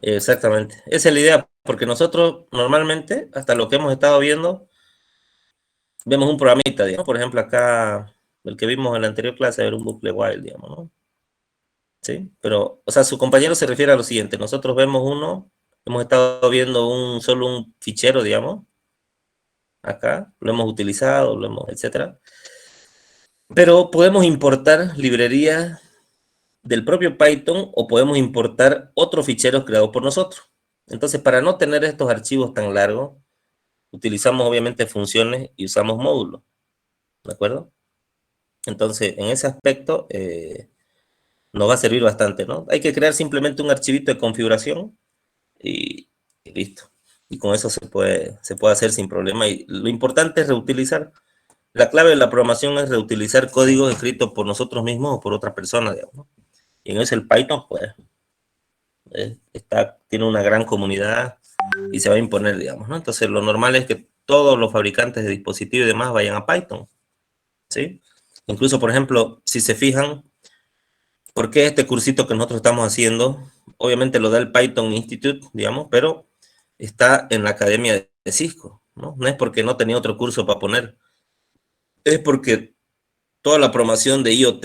Exactamente. Esa es la idea, porque nosotros normalmente, hasta lo que hemos estado viendo, vemos un programita, digamos. Por ejemplo, acá, el que vimos en la anterior clase, era un bucle while, digamos, ¿no? Sí, pero, o sea, su compañero se refiere a lo siguiente. Nosotros vemos uno, hemos estado viendo solo un fichero, digamos, acá, lo hemos utilizado, etcétera. Pero podemos importar librerías del propio Python o podemos importar otros ficheros creados por nosotros. Entonces, para no tener estos archivos tan largos, utilizamos obviamente funciones y usamos módulos, ¿de acuerdo? Entonces, en ese aspecto, nos va a servir bastante, ¿no? Hay que crear simplemente un archivito de configuración y listo. Y con eso se puede hacer sin problema. Y lo importante es reutilizar. La clave de la programación es reutilizar códigos escritos por nosotros mismos o por otra persona, digamos, ¿no? Y en eso el Python, pues, tiene una gran comunidad y se va a imponer, digamos, ¿no? Entonces, lo normal es que todos los fabricantes de dispositivos y demás vayan a Python, ¿sí? Incluso, por ejemplo, si se fijan, ¿por qué este cursito que nosotros estamos haciendo? Obviamente lo da el Python Institute, digamos, pero está en la academia de Cisco, ¿no? No es porque no tenía otro curso para poner, es porque toda la programación de IoT,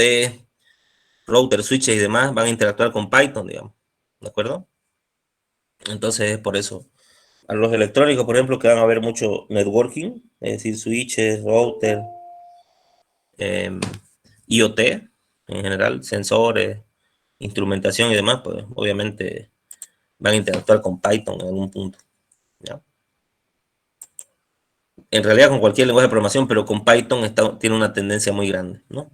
router, switches y demás van a interactuar con Python, digamos, ¿de acuerdo? Entonces es por eso. A los electrónicos, por ejemplo, que van a haber mucho networking, es decir, switches, router, eh, IoT en general, sensores, instrumentación y demás, pues obviamente van a interactuar con Python en algún punto, ¿ya? En realidad con cualquier lenguaje de programación, pero con Python tiene una tendencia muy grande, ¿no?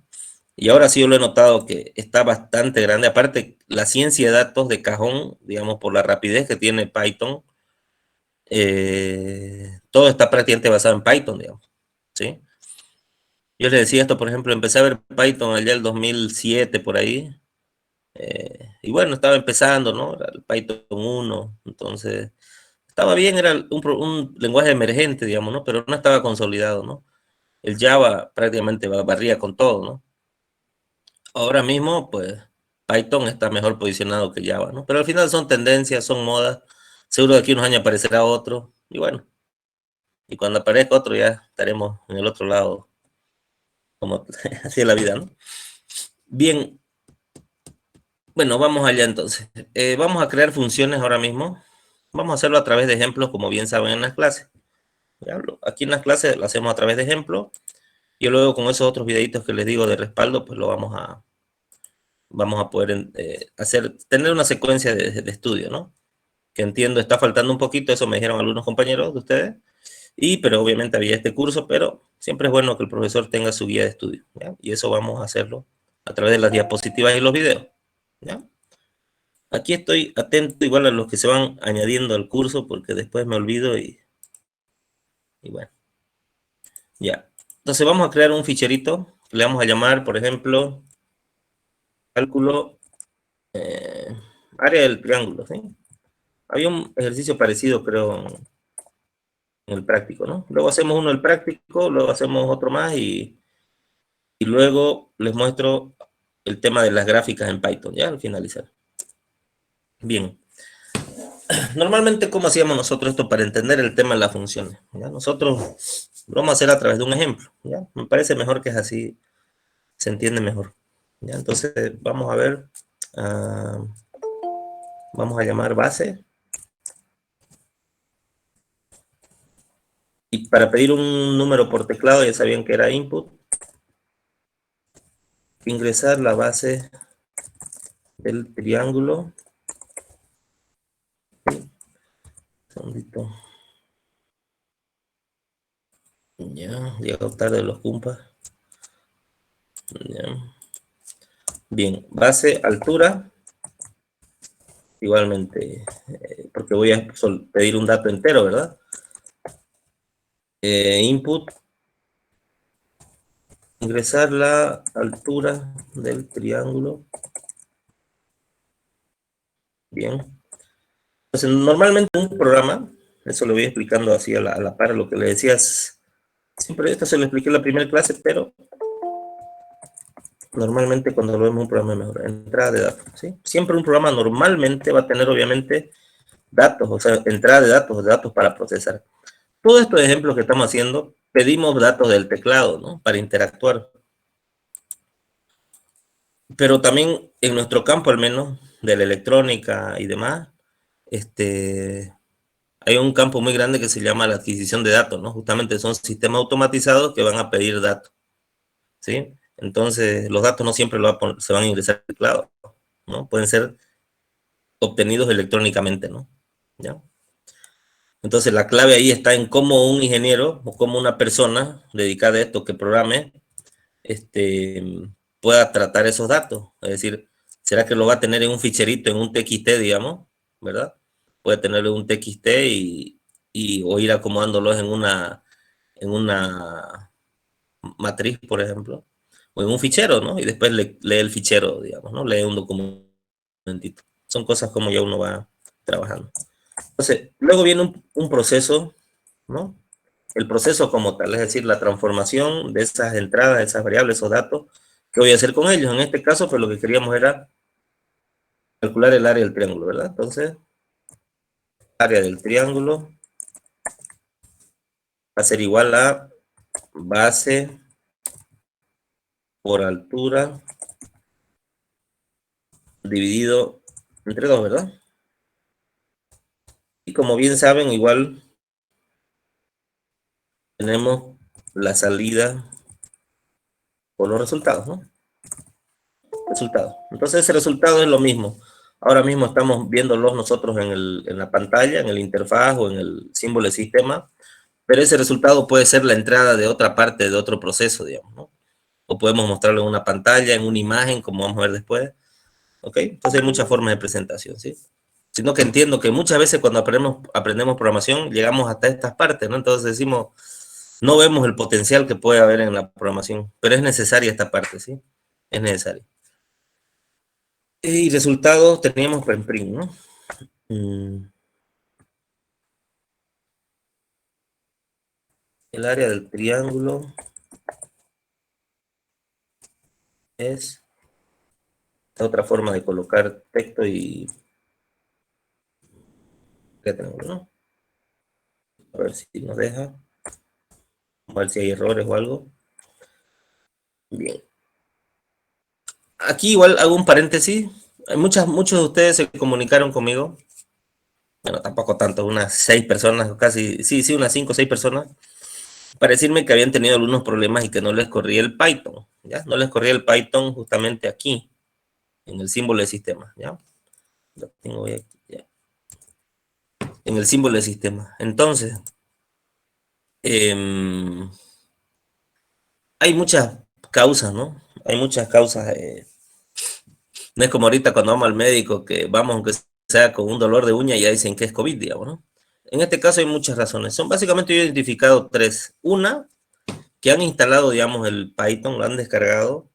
Y ahora sí yo lo he notado que está bastante grande. Aparte, la ciencia de datos de cajón, digamos, por la rapidez que tiene Python, todo está prácticamente basado en Python, digamos, ¿sí? Yo les decía esto, por ejemplo, empecé a ver Python allá el 2007 por ahí, y bueno, estaba empezando, ¿no? Era el Python 1, entonces estaba bien, era un lenguaje emergente, digamos, ¿no? Pero no estaba consolidado, ¿no? El Java prácticamente barría con todo, ¿no? Ahora mismo, pues, Python está mejor posicionado que Java, ¿no? Pero al final son tendencias, son modas. Seguro de aquí unos años aparecerá otro. Y bueno, y cuando aparezca otro ya estaremos en el otro lado, como así es la vida, ¿no? Bien, bueno, vamos allá entonces. Vamos a crear funciones ahora mismo. Vamos a hacerlo a través de ejemplos, como bien saben en las clases. Aquí en las clases lo hacemos a través de ejemplos. Y luego con esos otros videitos que les digo de respaldo, pues lo vamos a poder tener una secuencia de estudio, ¿no? Que entiendo está faltando un poquito, eso me dijeron algunos compañeros de ustedes, pero obviamente había este curso, pero siempre es bueno que el profesor tenga su guía de estudio, ¿ya? Y eso vamos a hacerlo a través de las diapositivas y los videos, ¿ya? Aquí estoy atento igual a los que se van añadiendo al curso, porque después me olvido y bueno, ya. Entonces vamos a crear un ficherito, le vamos a llamar, por ejemplo, cálculo, eh, área del triángulo, ¿sí? Había un ejercicio parecido, creo, en el práctico, ¿no? Luego hacemos uno el práctico, luego hacemos otro más y luego les muestro el tema de las gráficas en Python, ya al finalizar. Bien, normalmente, ¿cómo hacíamos nosotros esto para entender el tema de las funciones? ¿Ya? Nosotros lo vamos a hacer a través de un ejemplo, ¿ya? Me parece mejor que es así, se entiende mejor. ¿Ya? Entonces, vamos a ver, uh, vamos a llamar base. Y para pedir un número por teclado, ya sabían que era input. Ingresar la base del triángulo. Segundito. Ya, llegó tarde los compas. Ya. Bien, base, altura. Igualmente, porque voy a pedir un dato entero, ¿verdad? Input, ingresar la altura del triángulo. Bien. Entonces, normalmente un programa, eso lo voy explicando así a la par, lo que le decías, siempre esto se lo expliqué en la primera clase, pero normalmente cuando lo vemos un programa mejor, entrada de datos, ¿sí? Siempre un programa normalmente va a tener, obviamente, datos, o sea, entrada de datos para procesar. Todos estos ejemplos que estamos haciendo, pedimos datos del teclado, ¿no? Para interactuar. Pero también en nuestro campo, al menos, de la electrónica y demás, hay un campo muy grande que se llama la adquisición de datos, ¿no? Justamente son sistemas automatizados que van a pedir datos, ¿sí? Entonces, los datos no siempre se van a ingresar al teclado, ¿no? Pueden ser obtenidos electrónicamente, ¿no? ¿Ya? Entonces, la clave ahí está en cómo un ingeniero o cómo una persona dedicada a esto que programe, este, pueda tratar esos datos. Es decir, ¿será que lo va a tener en un ficherito, en un TXT, digamos? ¿Verdad? Puede tenerlo en un TXT o ir acomodándolos en una matriz, por ejemplo, o en un fichero, ¿no? Y después lee el fichero, digamos, ¿no? Lee un documentito. Son cosas como ya uno va trabajando. Entonces, luego viene un proceso, ¿no? El proceso como tal, es decir, la transformación de esas entradas, de esas variables, esos datos, ¿qué voy a hacer con ellos? En este caso, pues lo que queríamos era calcular el área del triángulo, ¿verdad? Entonces, área del triángulo va a ser igual a base por altura dividido entre 2, ¿verdad? Y como bien saben, igual tenemos la salida por los resultados, ¿no? Resultado. Entonces ese resultado es lo mismo. Ahora mismo estamos viéndolos nosotros en la pantalla, en el interfaz o en el símbolo de sistema, pero ese resultado puede ser la entrada de otra parte, de otro proceso, digamos, ¿no? O podemos mostrarlo en una pantalla, en una imagen, como vamos a ver después, ¿ok? Entonces hay muchas formas de presentación, ¿sí? Sino que entiendo que muchas veces cuando aprendemos programación llegamos hasta estas partes, ¿no? Entonces decimos, no vemos el potencial que puede haber en la programación, pero es necesaria esta parte, ¿sí? Es necesaria. Y resultados teníamos print, ¿no? El área del triángulo es otra forma de colocar texto y triángulo, ¿no? A ver si nos deja, a ver si hay errores o algo. Bien. Aquí igual hago un paréntesis. Muchos de ustedes se comunicaron conmigo. Bueno, tampoco tanto, unas 6 personas, casi, sí, unas 5 o 6 personas, para decirme que habían tenido algunos problemas y que no les corría el Python, ¿ya? No les corría el Python justamente aquí, en el símbolo de sistema, ¿ya? Lo tengo aquí, ¿ya? En el símbolo de sistema. Entonces, hay muchas causas, ¿no? Hay muchas causas. No es como ahorita cuando vamos al médico, que vamos, aunque sea con un dolor de uña, y ya dicen que es COVID, digamos, ¿no? En este caso hay muchas razones. Son básicamente, yo he identificado tres. Una, que han instalado, digamos, el Python, lo han descargado,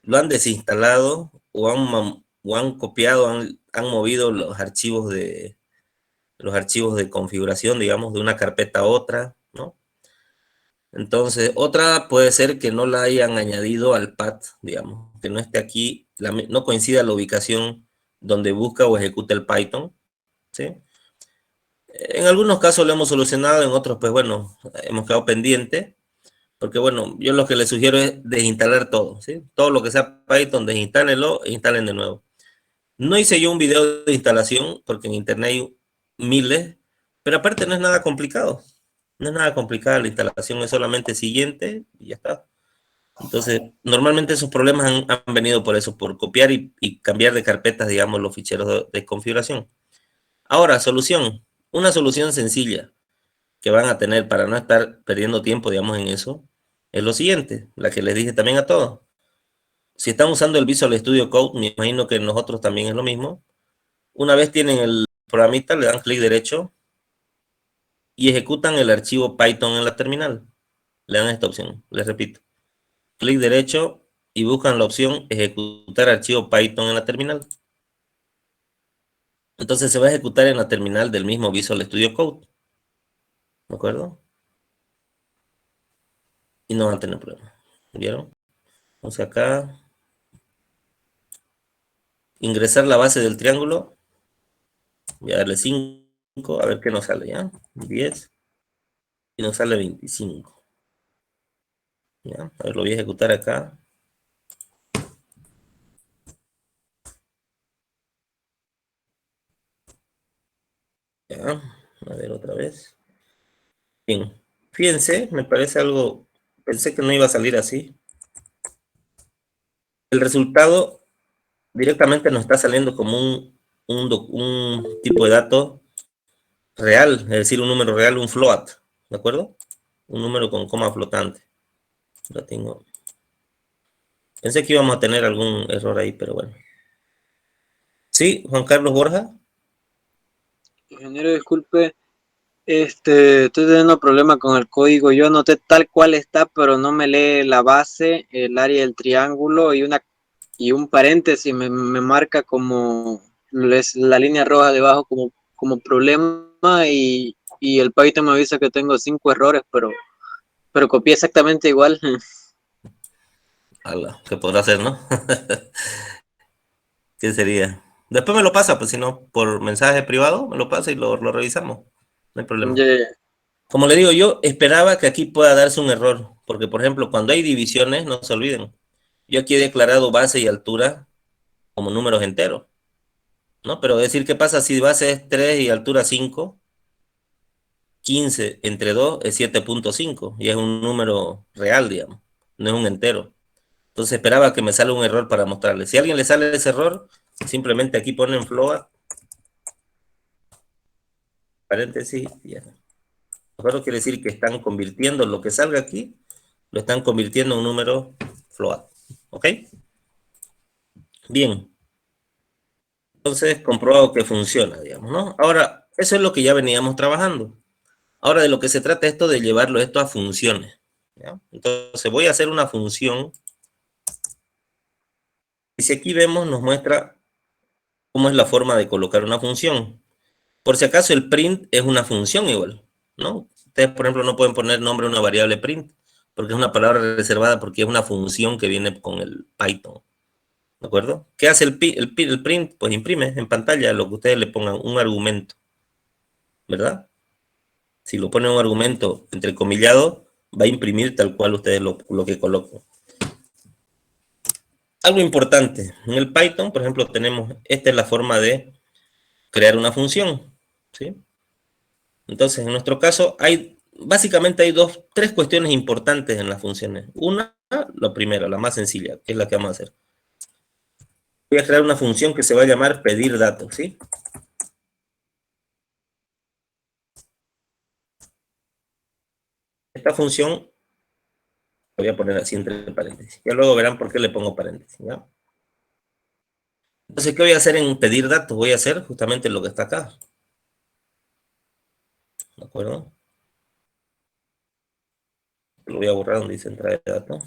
lo han desinstalado o han copiado, han movido los archivos de configuración, digamos, de una carpeta a otra, ¿no? Entonces, otra puede ser que no la hayan añadido al path, digamos, que no esté aquí, no coincida la ubicación donde busca o ejecuta el Python, ¿sí? En algunos casos lo hemos solucionado, en otros, pues bueno, hemos quedado pendiente, porque bueno, yo lo que les sugiero es desinstalar todo, ¿sí? Todo lo que sea Python, desinstálenlo e instalen de nuevo. No hice yo un video de instalación, porque en internet hay miles, pero aparte no es nada complicado. No es nada complicada la instalación, es solamente siguiente y ya está. Entonces, normalmente esos problemas han venido por eso, por copiar y cambiar de carpetas, digamos, los ficheros de configuración. Ahora, solución. Una solución sencilla que van a tener para no estar perdiendo tiempo, digamos, en eso, es lo siguiente, la que les dije también a todos. Si están usando el Visual Studio Code, me imagino que nosotros también es lo mismo. Una vez tienen el programita, le dan clic derecho y ejecutan el archivo Python en la terminal. Le dan esta opción, les repito. Clic derecho y buscan la opción ejecutar archivo Python en la terminal. Entonces se va a ejecutar en la terminal del mismo Visual Studio Code. ¿De acuerdo? Y no van a tener problema. ¿Vieron? Entonces acá, ingresar la base del triángulo. Voy a darle 5. a ver qué nos sale, ¿ya? 10 y nos sale 25. ¿Ya? A ver, lo voy a ejecutar acá. Ya, a ver otra vez. Bien, fíjense, me parece algo, pensé que no iba a salir así. El resultado directamente nos está saliendo como un tipo de dato real, es decir, un número real, un float, ¿de acuerdo? Un número con coma flotante. Lo tengo. Pensé que íbamos a tener algún error ahí, pero bueno. Sí, Juan Carlos Borja. Ingeniero, disculpe, estoy teniendo problema con el código. Yo anoté tal cual está, pero no me lee la base, el área del triángulo y un paréntesis me marca como la línea roja debajo como problema y el Python me avisa que tengo 5 errores, pero copié exactamente igual. ¿Qué podrá hacer, no? ¿Qué sería? Después me lo pasa, pues si no, por mensaje privado, me lo pasa y lo revisamos. No hay problema. Ya, Como le digo, yo esperaba que aquí pueda darse un error, porque por ejemplo, cuando hay divisiones, no se olviden, yo aquí he declarado base y altura como números enteros, ¿no? Pero decir, ¿qué pasa si base es 3 y altura 5? 15 entre 2 es 7,5 y es un número real, digamos, no es un entero. Entonces esperaba que me salga un error para mostrarles. Si a alguien le sale ese error, simplemente aquí ponen float, paréntesis, y ya. Eso quiere decir que están convirtiendo lo que salga aquí, lo están convirtiendo en un número float. ¿Ok? Bien. Entonces, comprobado que funciona, digamos, ¿no? Ahora, eso es lo que ya veníamos trabajando. Ahora, de lo que se trata esto de llevarlo esto a funciones. ¿Ya? Entonces, voy a hacer una función. Y si aquí vemos, nos muestra cómo es la forma de colocar una función. Por si acaso, el print es una función igual, ¿no? Ustedes, por ejemplo, no pueden poner nombre a una variable print, porque es una palabra reservada, porque es una función que viene con el Python. ¿De acuerdo? ¿Qué hace el print? Pues imprime en pantalla lo que ustedes le pongan, un argumento, ¿verdad? Si lo ponen un argumento entrecomillado, va a imprimir tal cual ustedes lo que coloquen. Algo importante, en el Python, por ejemplo, tenemos, esta es la forma de crear una función, ¿sí? Entonces, en nuestro caso, básicamente hay tres cuestiones importantes en las funciones. Una, la primera, la más sencilla, que es la que vamos a hacer. Voy a crear una función que se va a llamar pedir datos, ¿sí? Esta función voy a poner así entre paréntesis. Ya luego verán por qué le pongo paréntesis, ¿ya? Entonces, ¿qué voy a hacer en pedir datos? Voy a hacer justamente lo que está acá, ¿de acuerdo? Lo voy a borrar donde dice entrada de datos.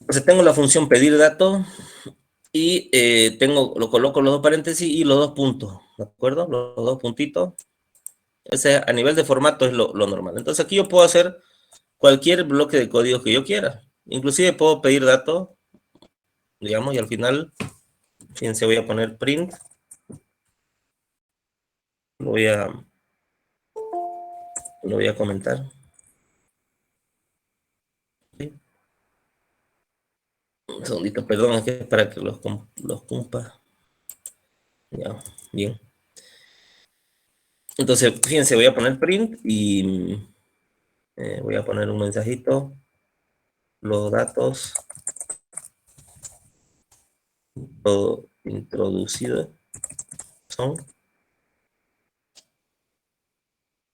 Entonces tengo la función pedir datos y lo coloco los dos paréntesis y los dos puntos, ¿de acuerdo? Los dos puntitos. Ese a nivel de formato es lo normal. Entonces aquí yo puedo hacer cualquier bloque de código que yo quiera. Inclusive puedo pedir datos, digamos, y al final, fíjense, voy a poner print. Lo voy a, lo voy a comentar. ¿Sí? Un segundito, perdón, es que es para que los cumpa. Ya, bien. Entonces, fíjense, voy a poner print y voy a poner un mensajito. Los datos introducidos son,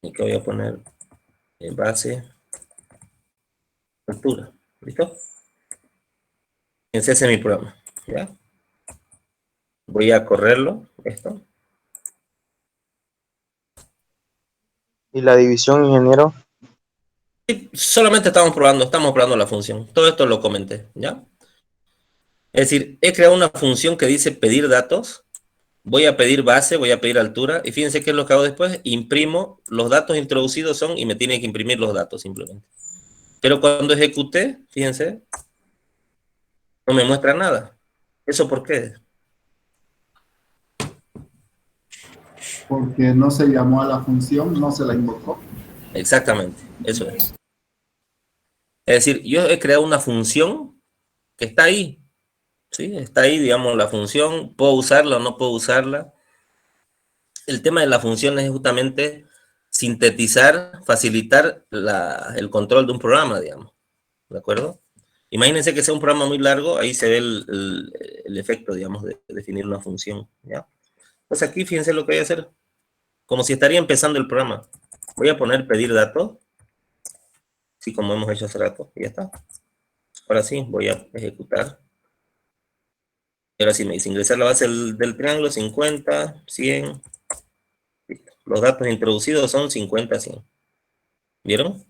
y que voy a poner en base altura. ¿Listo? Ese es mi programa. ¿Ya? Voy a correrlo, esto. Y la división, ingeniero. Y solamente estamos probando la función. Todo esto lo comenté, ¿ya? Es decir, he creado una función que dice pedir datos. Voy a pedir base, voy a pedir altura. Y fíjense qué es lo que hago después. Imprimo, los datos introducidos son y me tiene que imprimir los datos simplemente. Pero cuando ejecuté, fíjense, no me muestra nada. ¿Eso por qué? Porque no se llamó a la función, no se la invocó. Exactamente, eso es. Es decir, yo he creado una función que está ahí, ¿sí? Está ahí, digamos, la función, puedo usarla o no puedo usarla. El tema de la función es justamente sintetizar, facilitar el control de un programa, digamos, ¿de acuerdo? Imagínense que sea un programa muy largo, ahí se ve el efecto, digamos, de definir una función, ¿ya? Pues aquí fíjense lo que voy a hacer, como si estaría empezando el programa. Voy a poner pedir datos, así como hemos hecho hace rato, y ya está. Ahora sí, voy a ejecutar. Y ahora sí me dice ingresar la base del triángulo, 50, 100. Listo. Los datos introducidos son 50, 100. ¿Vieron?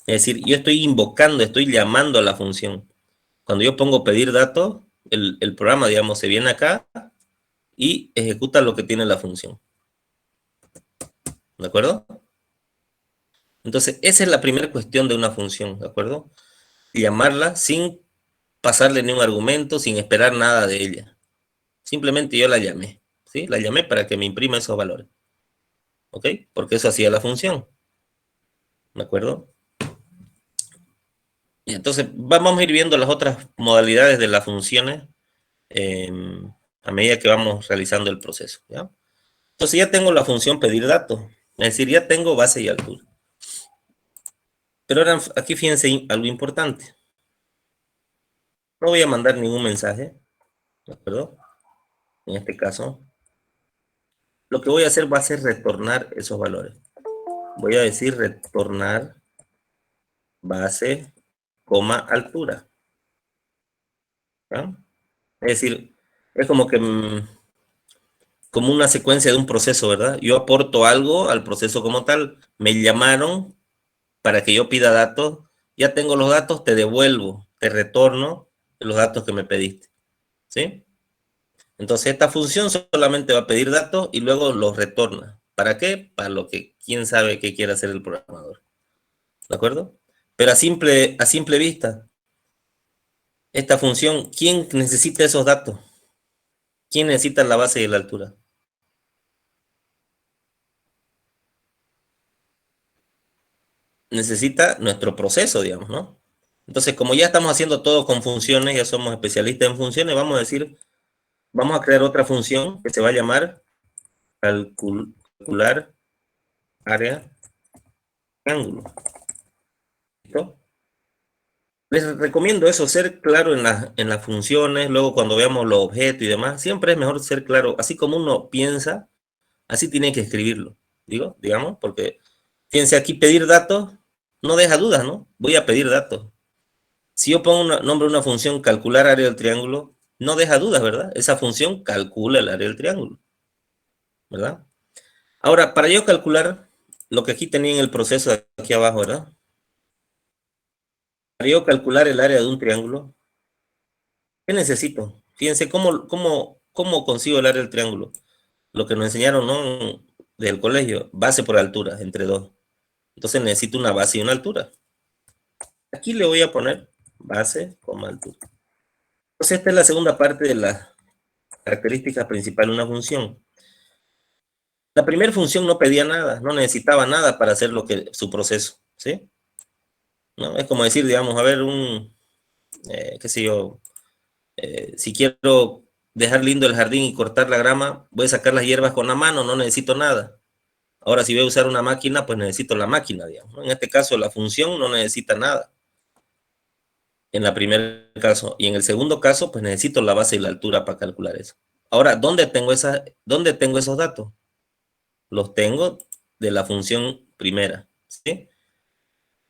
Es decir, yo estoy invocando, estoy llamando a la función. Cuando yo pongo pedir datos, el programa, digamos, se viene acá y ejecuta lo que tiene la función. ¿De acuerdo? Entonces, esa es la primera cuestión de una función, ¿de acuerdo? Llamarla sin pasarle ni un argumento, sin esperar nada de ella. Simplemente yo la llamé, ¿sí? La llamé para que me imprima esos valores. ¿Ok? Porque eso hacía la función. ¿De acuerdo? Y entonces, vamos a ir viendo las otras modalidades de las funciones a medida que vamos realizando el proceso, ¿ya? Entonces ya tengo la función pedir datos, es decir, ya tengo base y altura. Pero ahora aquí fíjense algo importante. No voy a mandar ningún mensaje, ¿de acuerdo? En este caso, lo que voy a hacer va a ser retornar esos valores. Voy a decir retornar base, coma, altura. ¿Ya? Es decir, es como que como una secuencia de un proceso, ¿verdad? Yo aporto algo al proceso como tal, me llamaron para que yo pida datos, ya tengo los datos, te devuelvo, te retorno los datos que me pediste, ¿sí? Entonces esta función solamente va a pedir datos y luego los retorna. ¿Para qué? Para lo que quién sabe qué quiere hacer el programador, ¿de acuerdo? Pero a simple vista, esta función, ¿quién necesita esos datos? ¿Quién necesita la base y la altura? Necesita nuestro proceso, digamos, ¿no? Entonces, como ya estamos haciendo todo con funciones, ya somos especialistas en funciones, vamos a decir, vamos a crear otra función que se va a llamar calcular área ángulo. ¿Listo? Les recomiendo eso, ser claro en las funciones, luego cuando veamos los objetos y demás, siempre es mejor ser claro, así como uno piensa, así tiene que escribirlo, digamos, porque fíjense aquí pedir datos, no deja dudas, ¿no? Voy a pedir datos. Si yo pongo nombre de una función calcular área del triángulo, no deja dudas, ¿verdad? Esa función calcula el área del triángulo, ¿verdad? Ahora, para yo calcular lo que aquí tenía en el proceso de aquí abajo, ¿verdad? Para yo calcular el área de un triángulo, ¿qué necesito? Fíjense cómo consigo el área del triángulo. Lo que nos enseñaron, ¿no? Del colegio, base por altura, entre dos. Entonces necesito una base y una altura. Aquí le voy a poner base, altura. Entonces esta es la segunda parte de la característica principal de una función. La primera función no pedía nada, no necesitaba nada para hacer su proceso, ¿sí? ¿No? Es como decir, digamos, a ver, qué sé yo, si quiero dejar lindo el jardín y cortar la grama, voy a sacar las hierbas con la mano, no necesito nada. Ahora, si voy a usar una máquina, pues necesito la máquina, digamos, ¿no? En este caso, la función no necesita nada. En el primer caso. Y en el segundo caso, pues necesito la base y la altura para calcular eso. Ahora, ¿dónde tengo esos datos? Los tengo de la función primera, ¿sí?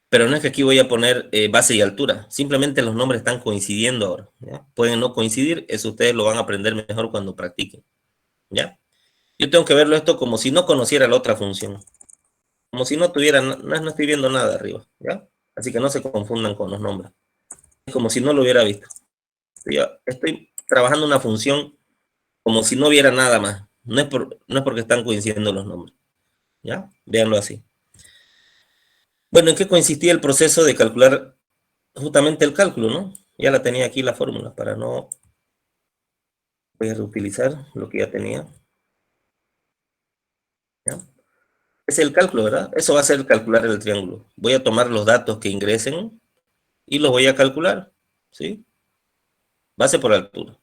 Pero no es que aquí voy a poner base y altura, simplemente los nombres están coincidiendo ahora, ¿ya? Pueden no coincidir, eso ustedes lo van a aprender mejor cuando practiquen, ¿ya? Yo tengo que verlo esto como si no conociera la otra función, como si no tuviera, no estoy viendo nada arriba, ¿ya? Así que no se confundan con los nombres, es como si no lo hubiera visto. Yo estoy trabajando una función como si no hubiera nada más, no es porque están coincidiendo los nombres, ¿ya? Véanlo así. Bueno, ¿en qué consistía el proceso de calcular justamente el cálculo, ¿no? Ya la tenía aquí la fórmula, para no... Voy a reutilizar lo que ya tenía. ¿Ya? Es el cálculo, ¿verdad? Eso va a ser calcular el triángulo. Voy a tomar los datos que ingresen y los voy a calcular, ¿sí? Base por altura.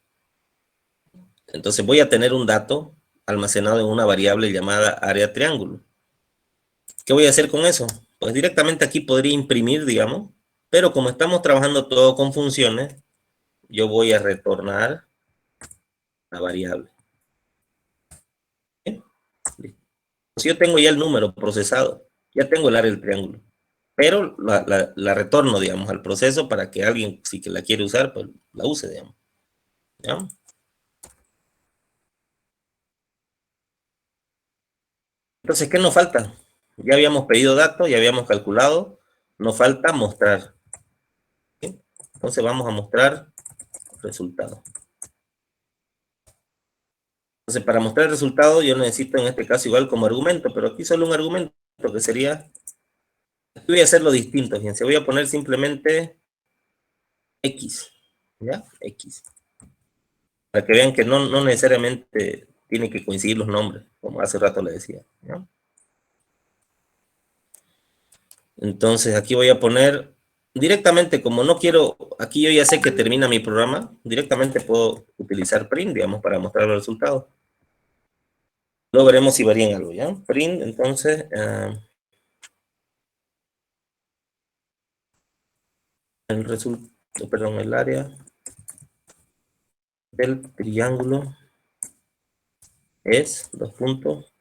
Entonces voy a tener un dato almacenado en una variable llamada área triángulo. ¿Qué voy a hacer con eso? Pues directamente aquí podría imprimir, digamos, pero como estamos trabajando todo con funciones, yo voy a retornar la variable. ¿Sí? Pues yo tengo ya el número procesado, ya tengo el área del triángulo, pero la retorno, digamos, al proceso para que alguien, si que la quiere usar, pues la use, digamos. ¿Ya? Entonces, ¿qué nos falta? Ya habíamos pedido datos, ya habíamos calculado, nos falta mostrar. ¿Sí? Entonces vamos a mostrar resultado. Entonces, para mostrar el resultado, yo necesito en este caso igual como argumento, pero aquí solo un argumento que sería, aquí voy a hacerlo distinto, fíjense, voy a poner simplemente X, ¿ya? X. Para que vean que no necesariamente tienen que coincidir los nombres, como hace rato le decía, ¿ya? Entonces, aquí voy a poner, directamente, como no quiero, aquí yo ya sé que termina mi programa, directamente puedo utilizar print, digamos, para mostrar los resultados. Luego veremos si varían algo, ¿ya? Print, entonces, el resultado, perdón, el área del triángulo es, dos puntos,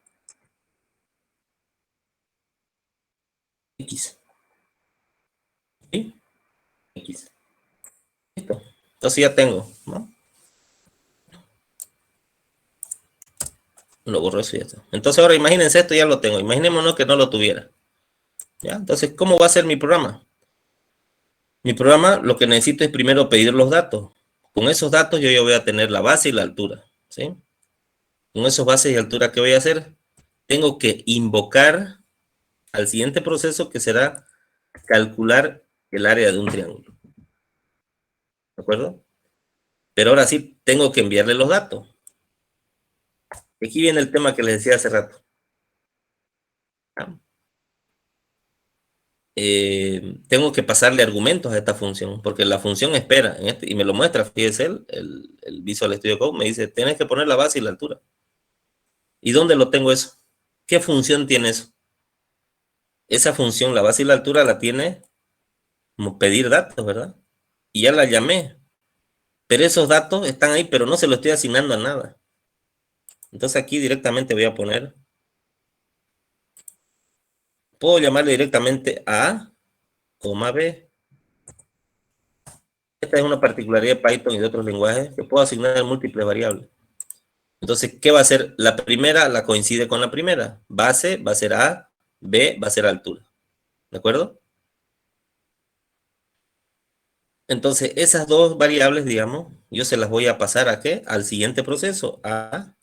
X. ¿Sí? X. Listo. Entonces ya tengo, ¿no? Lo borro eso y ya está. Entonces ahora imagínense esto, ya lo tengo. Imaginémonos que no lo tuviera. ¿Ya? Entonces, ¿cómo va a ser mi programa? Mi programa lo que necesito es primero pedir los datos. Con esos datos yo ya voy a tener la base y la altura. ¿Sí? Con esos bases y altura, ¿qué voy a hacer? Tengo que invocar al siguiente proceso que será calcular el área de un triángulo. ¿De acuerdo? Pero ahora sí tengo que enviarle los datos. Aquí viene el tema que les decía hace rato. Tengo que pasarle argumentos a esta función, porque la función espera, y me lo muestra, fíjese el Visual Studio Code, me dice, tienes que poner la base y la altura. ¿Y dónde lo tengo eso? ¿Qué función tiene eso? Esa función, la base y la altura, la tiene como pedir datos, ¿verdad? Y ya la llamé, pero esos datos están ahí, pero no se lo estoy asignando a nada. Entonces aquí directamente voy a poner, puedo llamarle directamente A, B. Esta es una particularidad de Python y de otros lenguajes, que puedo asignar múltiples variables. Entonces, ¿qué va a ser? La primera la coincide con la primera. Base va a ser A, B va a ser altura. ¿De acuerdo? Entonces, esas dos variables, digamos, yo se las voy a pasar ¿a qué? Al siguiente proceso, A,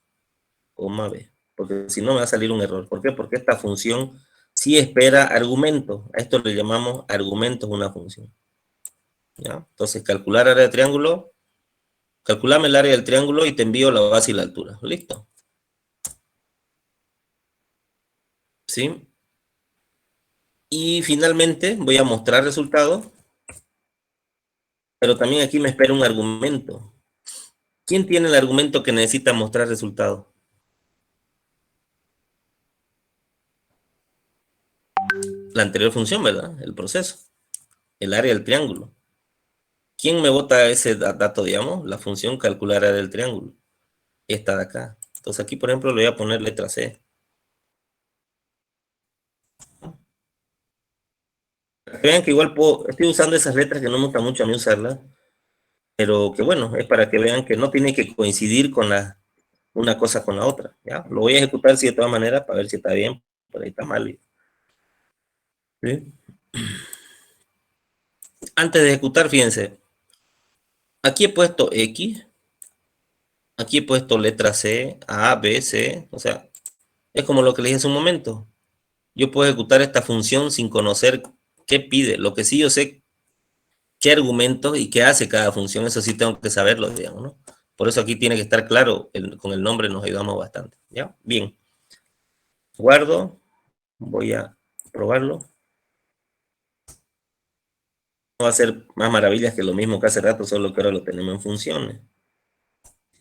B. Porque si no me va a salir un error. ¿Por qué? Porque esta función sí espera argumentos. A esto le llamamos argumentos una función. ¿Ya? Entonces, calcular área de triángulo. Calculame el área del triángulo y te envío la base y la altura. Listo. ¿Sí? Y finalmente voy a mostrar resultados. Pero también aquí me espera un argumento. ¿Quién tiene el argumento que necesita mostrar resultados? La anterior función, ¿verdad? El proceso. El área del triángulo. ¿Quién me bota ese dato, digamos? La función calcular área del triángulo. Esta de acá. Entonces aquí, por ejemplo, le voy a poner letra C. Vean que igual estoy usando esas letras que no me gusta mucho a mí usarlas, pero que bueno, es para que vean que no tiene que coincidir con una cosa con la otra. ¿Ya? Lo voy a ejecutar así de todas maneras para ver si está bien, por ahí está mal. ¿Sí? Antes de ejecutar, fíjense, aquí he puesto X, aquí he puesto letra C, A, B, C, o sea, es como lo que les dije hace un momento. Yo puedo ejecutar esta función sin conocer qué pide. Lo que sí yo sé qué argumentos y qué hace cada función, eso sí tengo que saberlo, digamos, ¿no? Por eso aquí tiene que estar claro, con el nombre nos ayudamos bastante, ¿ya? Bien. Guardo, voy a probarlo. No va a ser más maravillas que lo mismo que hace rato, solo que ahora lo tenemos en funciones.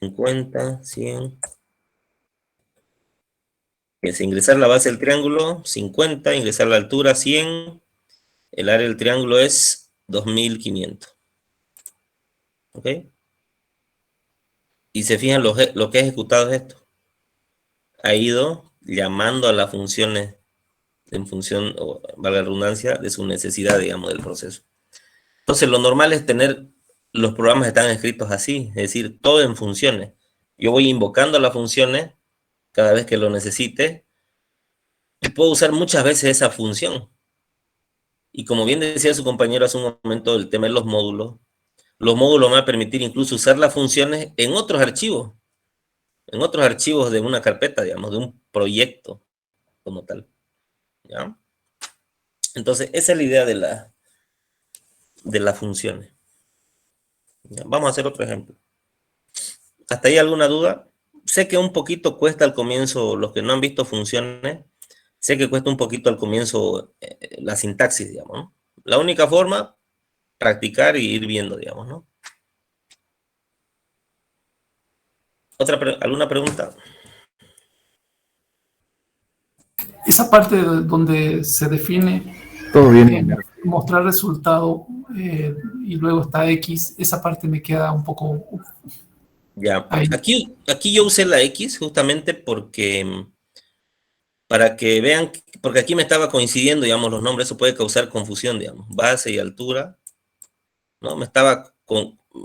50, 100. Es ingresar la base del triángulo, 50, ingresar la altura, 100. El área del triángulo es 2500. ¿Ok? Y se fijan lo que ha ejecutado es esto. Ha ido llamando a las funciones en función, o valga la redundancia, de su necesidad, digamos, del proceso. Entonces, lo normal es tener los programas que están escritos así, es decir, todo en funciones. Yo voy invocando las funciones cada vez que lo necesite y puedo usar muchas veces esa función. Y como bien decía su compañero hace un momento, el tema de los módulos me van a permitir incluso usar las funciones en otros archivos de una carpeta, digamos, de un proyecto como tal. ¿Ya? Entonces, esa es la idea de las funciones. ¿Ya? Vamos a hacer otro ejemplo. ¿Hasta ahí alguna duda? Sé que un poquito cuesta al comienzo, los que no han visto funciones, sé que cuesta un poquito al comienzo la sintaxis, digamos, ¿no? La única forma, practicar y ir viendo, digamos, ¿no? ¿Alguna pregunta? Esa parte donde se define Todo bien. mostrar resultado y luego está X, esa parte me queda un poco... Ya, ahí. aquí yo usé la X justamente porque, para que vean, porque aquí me estaba coincidiendo, digamos, los nombres, eso puede causar confusión, digamos, base y altura, ¿no?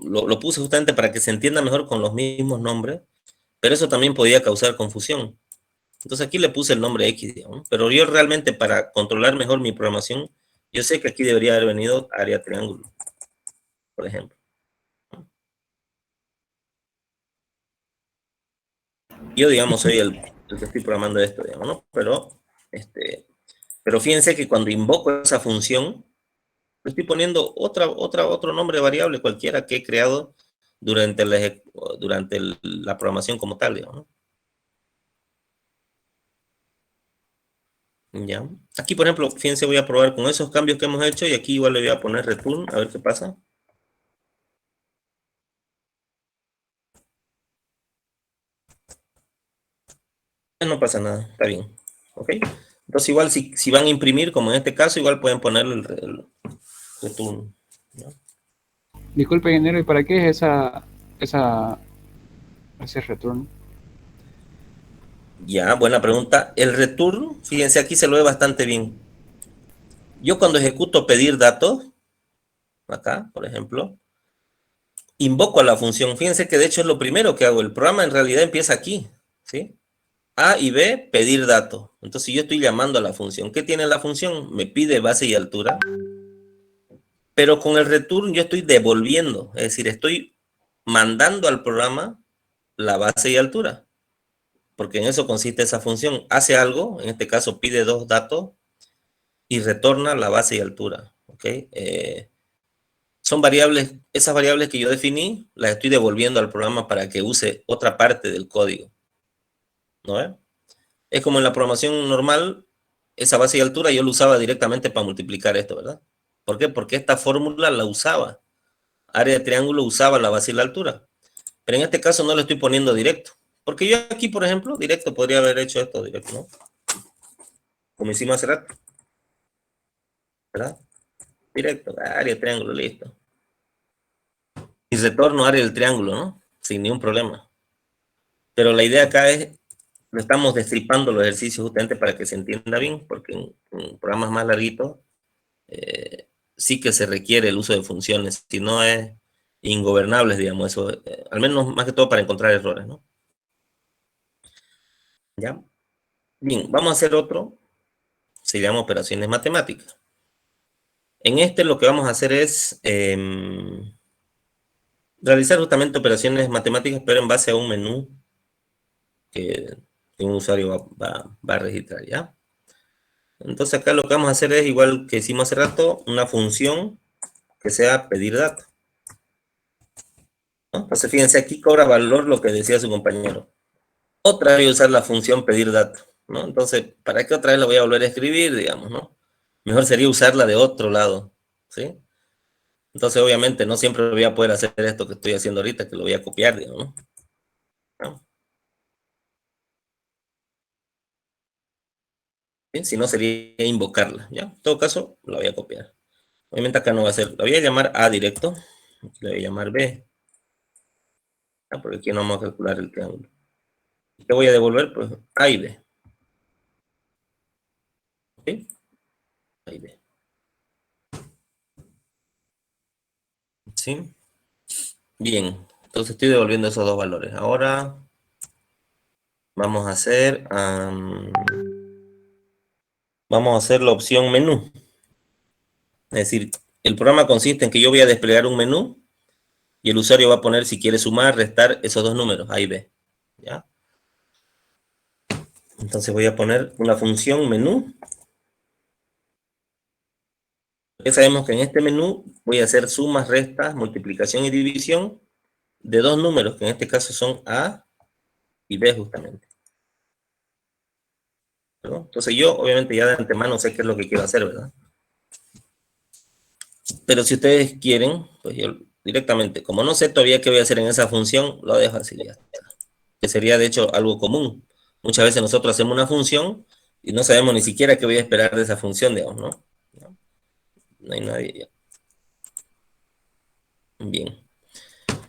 Lo puse justamente para que se entienda mejor con los mismos nombres, pero eso también podía causar confusión. Entonces aquí le puse el nombre X, digamos, pero yo realmente para controlar mejor mi programación, yo sé que aquí debería haber venido área triángulo, por ejemplo. Yo, digamos, soy el que estoy programando esto, digamos, ¿no? Pero fíjense que cuando invoco esa función, le estoy poniendo otro nombre de variable cualquiera que he creado durante la programación como tal, digamos, ¿no? Ya. Aquí, por ejemplo, fíjense, voy a probar con esos cambios que hemos hecho y aquí igual le voy a poner return, a ver qué pasa. No pasa nada, está bien. ¿Ok? Entonces igual si van a imprimir, como en este caso, igual pueden ponerle el return, ¿no? Disculpe, ingeniero, ¿y para qué es ese return? Ya, buena pregunta. El return, fíjense, aquí se lo ve bastante bien. Yo cuando ejecuto pedir datos, acá, por ejemplo, invoco a la función. Fíjense que de hecho es lo primero que hago. El programa en realidad empieza aquí, ¿sí? A y B, pedir datos. Entonces yo estoy llamando a la función. ¿Qué tiene la función? Me pide base y altura. Pero con el return yo estoy devolviendo. Es decir, estoy mandando al programa la base y altura. Porque en eso consiste esa función. Hace algo, en este caso pide dos datos y retorna la base y altura. ¿Ok? Son variables, esas variables que yo definí, las estoy devolviendo al programa para que use otra parte del código. ¿No? Es como en la programación normal, esa base y altura yo la usaba directamente para multiplicar esto, ¿verdad? ¿Por qué? Porque esta fórmula la usaba. Área de triángulo usaba la base y la altura. Pero en este caso no lo estoy poniendo directo. Porque yo aquí, por ejemplo, directo podría haber hecho esto directo, ¿no? Como hicimos hace rato. ¿Verdad? Directo, área de triángulo, listo. Y retorno área del triángulo, ¿no? Sin ningún problema. Pero la idea acá es, lo estamos destripando los ejercicios justamente para que se entienda bien, porque en programas más larguitos sí que se requiere el uso de funciones, si no es ingobernable, digamos, eso, al menos más que todo para encontrar errores, ¿no? ¿Ya? Bien, vamos a hacer otro, se llama operaciones matemáticas. En este lo que vamos a hacer es realizar justamente operaciones matemáticas, pero en base a un menú que un usuario va a registrar, ¿ya? Entonces acá lo que vamos a hacer es igual que hicimos hace rato, una función que sea pedir dato, ¿no? Entonces, fíjense, aquí cobra valor lo que decía su compañero. Otra vez voy a usar la función pedir dato, ¿no? Entonces, ¿para qué otra vez la voy a volver a escribir, digamos, ¿no? Mejor sería usarla de otro lado, ¿sí? Entonces, obviamente, no siempre voy a poder hacer esto que estoy haciendo ahorita, que lo voy a copiar, digamos, ¿no? ¿No? ¿Sí? Si no, sería invocarla, ¿ya? En todo caso, la voy a copiar. Obviamente acá no va a ser, la voy a llamar A directo, aquí la voy a llamar B, ¿ya? Porque aquí no vamos a calcular el triángulo. ¿Y qué voy a devolver? Pues A y B. ¿Ok? A y B. ¿Sí? Bien, entonces estoy devolviendo esos dos valores. Ahora vamos a hacer, la opción menú. Es decir, el programa consiste en que yo voy a desplegar un menú y el usuario va a poner si quiere sumar, restar esos dos números, A y B. ¿Ya? Entonces voy a poner una función menú. Ya sabemos que en este menú voy a hacer sumas, restas, multiplicación y división de dos números, que en este caso son A y B justamente, ¿no? Entonces yo obviamente ya de antemano sé qué es lo que quiero hacer, ¿verdad? Pero si ustedes quieren, pues yo directamente, como no sé todavía qué voy a hacer en esa función, lo dejo así ya. Que sería de hecho algo común. Muchas veces nosotros hacemos una función y no sabemos ni siquiera qué voy a esperar de esa función, digamos, ¿no? No hay nadie ya. Bien.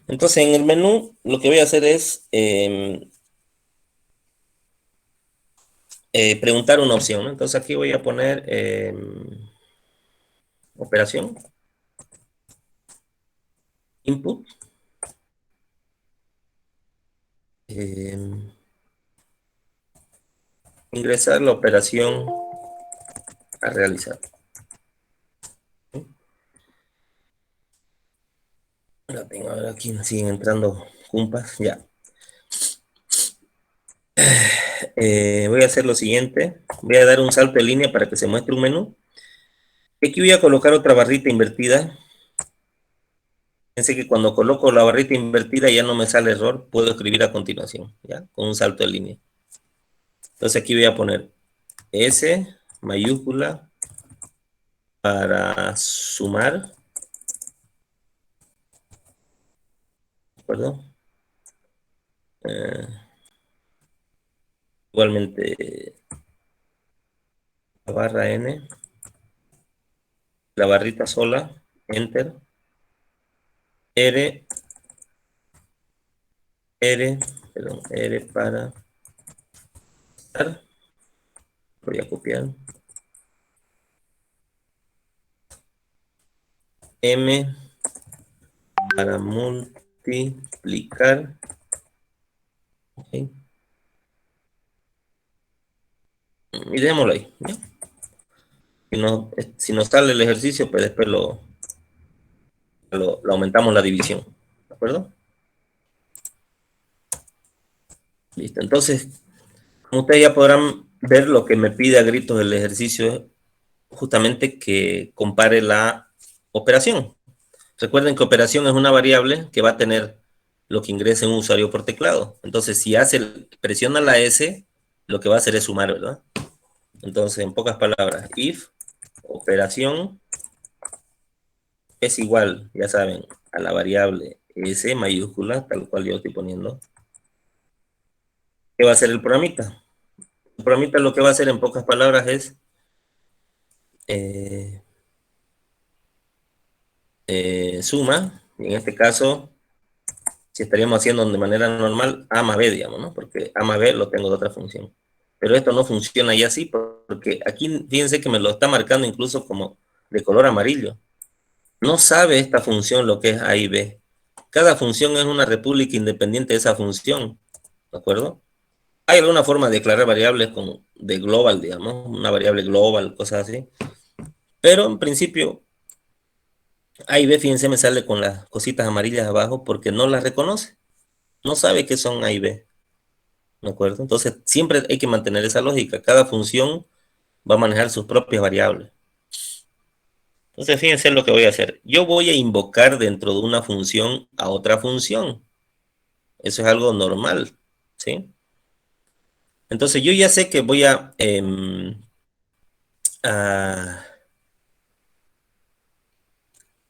Entonces en el menú lo que voy a hacer es preguntar una opción, ¿no? Entonces aquí voy a poner operación, input, ingresar la operación a realizar. La tengo, a ver, aquí me siguen entrando cumpas, ya. Voy a hacer lo siguiente, voy a dar un salto de línea para que se muestre un menú. Aquí voy a colocar otra barrita invertida. Fíjense que cuando coloco la barrita invertida ya no me sale error, puedo escribir a continuación, ¿ya? Con un salto de línea. Entonces aquí voy a poner S mayúscula para sumar, ¿de acuerdo? Igualmente la barra N, la barrita sola, enter, R, R para estar, voy a copiar, M para multiplicar, ¿okay? Y dejémoslo ahí, ¿ya? Si nos sale el ejercicio, pues después lo aumentamos la división, ¿de acuerdo? Listo, entonces, como ustedes ya podrán ver, lo que me pide a gritos el ejercicio es justamente que compare la operación. Recuerden que operación es una variable que va a tener lo que ingrese un usuario por teclado. Entonces, si presiona la S, lo que va a hacer es sumar, ¿verdad? Entonces, en pocas palabras, if operación es igual, ya saben, a la variable S mayúscula, tal cual yo estoy poniendo. ¿Qué va a hacer el programita? El programita lo que va a hacer en pocas palabras es suma, y en este caso, si estaríamos haciendo de manera normal, A más B, digamos, ¿no? Porque A más B lo tengo de otra función. Pero esto no funciona ya así, porque aquí, fíjense que me lo está marcando incluso como de color amarillo. No sabe esta función lo que es A y B. Cada función es una república independiente de esa función, ¿de acuerdo? Hay alguna forma de declarar variables de global, digamos, una variable global, cosas así. Pero en principio, A y B, fíjense, me sale con las cositas amarillas abajo porque no las reconoce. No sabe qué son A y B, ¿de acuerdo? Entonces, siempre hay que mantener esa lógica. Cada función va a manejar sus propias variables. Entonces, fíjense lo que voy a hacer. Yo voy a invocar dentro de una función a otra función. Eso es algo normal, ¿sí? Entonces, yo ya sé que voy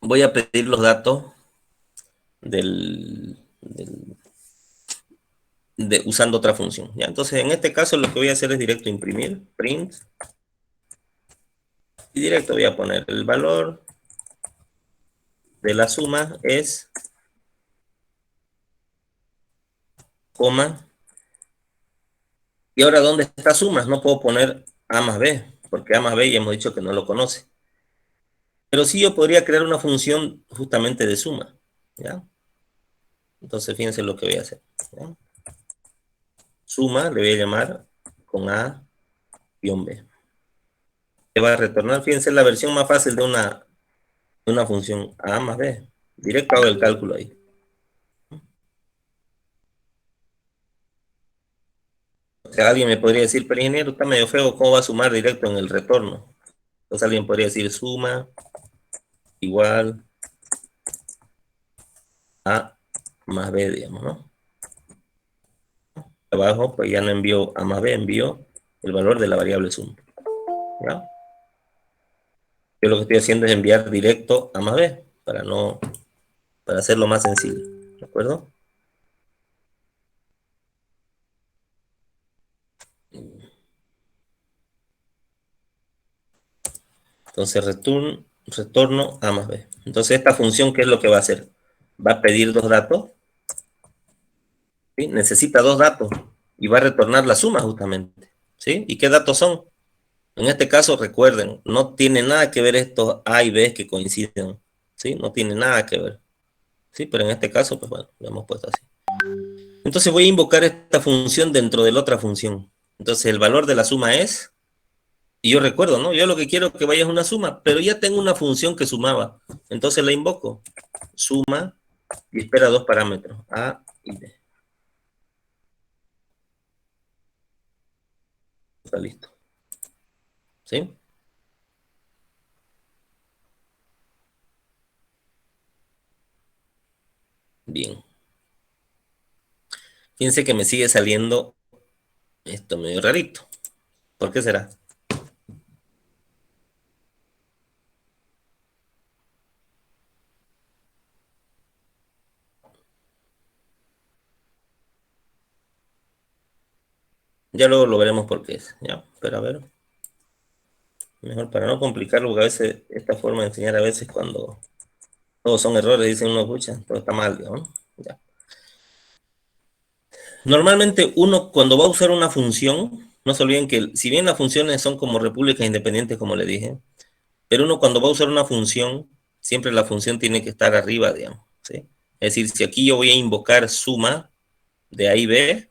voy a pedir los datos usando otra función, ¿ya? Entonces, en este caso, lo que voy a hacer es directo imprimir, print, y directo voy a poner el valor de la suma es, coma, y ahora, ¿dónde está suma? No puedo poner A más B, porque A más B ya hemos dicho que no lo conoce. Pero sí yo podría crear una función justamente de suma, ¿ya? Entonces, fíjense lo que voy a hacer, ¿ya? Suma, le voy a llamar con A-B. Que va a retornar, fíjense, la versión más fácil de una función A más B. Directo hago el cálculo ahí. O sea, alguien me podría decir, pero ingeniero, está medio feo, ¿cómo va a sumar directo en el retorno? Entonces alguien podría decir suma igual A más B, digamos, ¿no? Abajo, pues ya no envío A más B, envío el valor de la variable suma, ¿ya? Yo lo que estoy haciendo es enviar directo A más B, para hacerlo más sencillo, ¿de acuerdo? Entonces retorno A más B. Entonces esta función, ¿qué es lo que va a hacer? Va a pedir dos datos, ¿sí? Necesita dos datos y va a retornar la suma justamente, ¿sí? ¿Y qué datos son? En este caso, recuerden, no tiene nada que ver estos A y B que coinciden, ¿sí? No tiene nada que ver, ¿sí? Pero en este caso, pues bueno, lo hemos puesto así. Entonces voy a invocar esta función dentro de la otra función. Entonces el valor de la suma es, y yo recuerdo, ¿no? Yo lo que quiero que vaya es una suma, pero ya tengo una función que sumaba. Entonces la invoco. Suma y espera dos parámetros, A y B. Está listo. ¿Sí? Bien. Fíjense que me sigue saliendo esto medio rarito. ¿Por qué será? Ya luego lo veremos por qué es. Ya, pero a ver. Mejor para no complicarlo, porque a veces esta forma de enseñar a veces cuando todos son errores, dicen uno, pucha, todo está mal, digamos, ¿no? Ya. Normalmente uno cuando va a usar una función, no se olviden que si bien las funciones son como repúblicas independientes, como le dije, pero uno cuando va a usar una función, siempre la función tiene que estar arriba, digamos, ¿sí? Es decir, si aquí yo voy a invocar suma de A y B,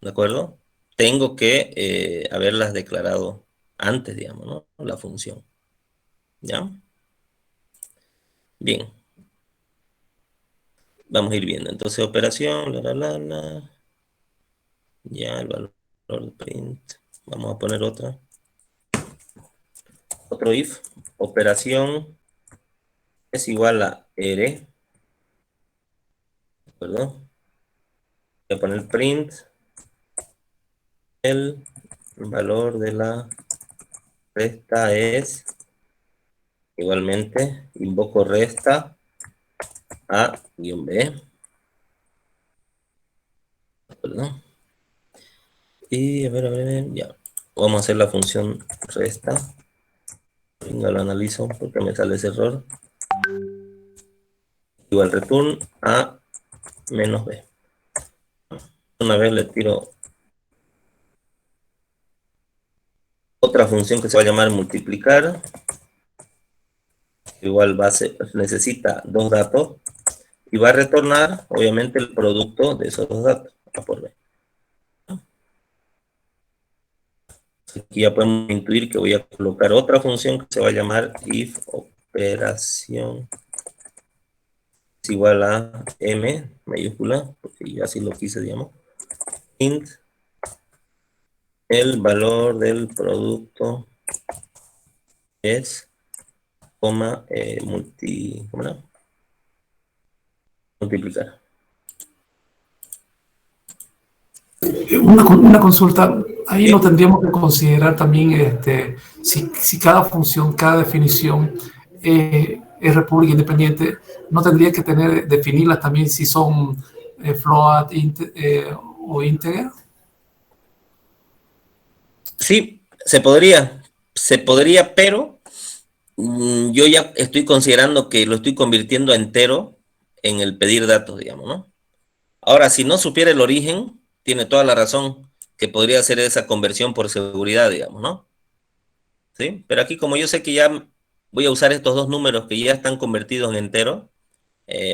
¿de acuerdo? Tengo que haberlas declarado antes, digamos, ¿no? La función, ¿ya? Bien, vamos a ir viendo. Entonces, operación, ya, el valor de print. Vamos a poner otra. Otro if. Operación es igual a R. ¿De acuerdo? Voy a poner print. El valor de la resta es, igualmente, invoco resta A-B. ¿De acuerdo? Y a ver, ya. Vamos a hacer la función resta. Venga, lo analizo porque me sale ese error. Igual return a menos b. Una vez le tiro otra función que se va a llamar multiplicar. Igual necesita dos datos y va a retornar obviamente el producto de esos dos datos. A por b. Aquí ya podemos intuir que voy a colocar otra función que se va a llamar if operación es igual a m mayúscula, porque yo así lo quise, digamos, int el valor del producto es coma, ¿cómo no? Multiplicar. Una consulta, ahí Bien. no tendríamos que considerar también si cada función, cada definición es república independiente, no tendría que definirlas también si son float o integer. Sí, se podría, pero yo ya estoy considerando que lo estoy convirtiendo a entero en el pedir datos, digamos, ¿no? Ahora, si no supiera el origen, tiene toda la razón que podría hacer esa conversión por seguridad, digamos, ¿no? ¿Sí? Pero aquí como yo sé que ya voy a usar estos dos números que ya están convertidos en entero,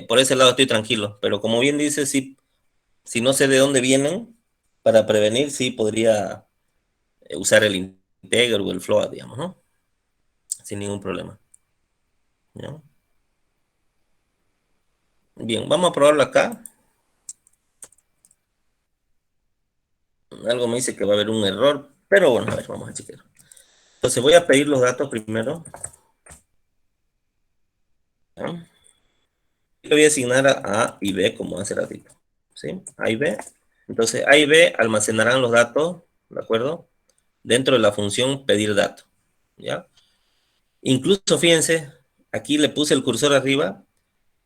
por ese lado estoy tranquilo. Pero como bien dice, sí, si no sé de dónde vienen, para prevenir, sí podría usar el integer o el float, digamos, ¿no? Sin ningún problema. ¿Ya? Bien, vamos a probarlo acá. Algo me dice que va a haber un error, pero bueno, a ver, vamos a chequear. Entonces voy a pedir los datos primero. ¿Ya? Le voy a asignar a A y B como hace ratito. ¿Sí? A y B. Entonces A y B almacenarán los datos, ¿de acuerdo? Dentro de la función pedir datos. ¿Ya? Incluso fíjense, aquí le puse el cursor arriba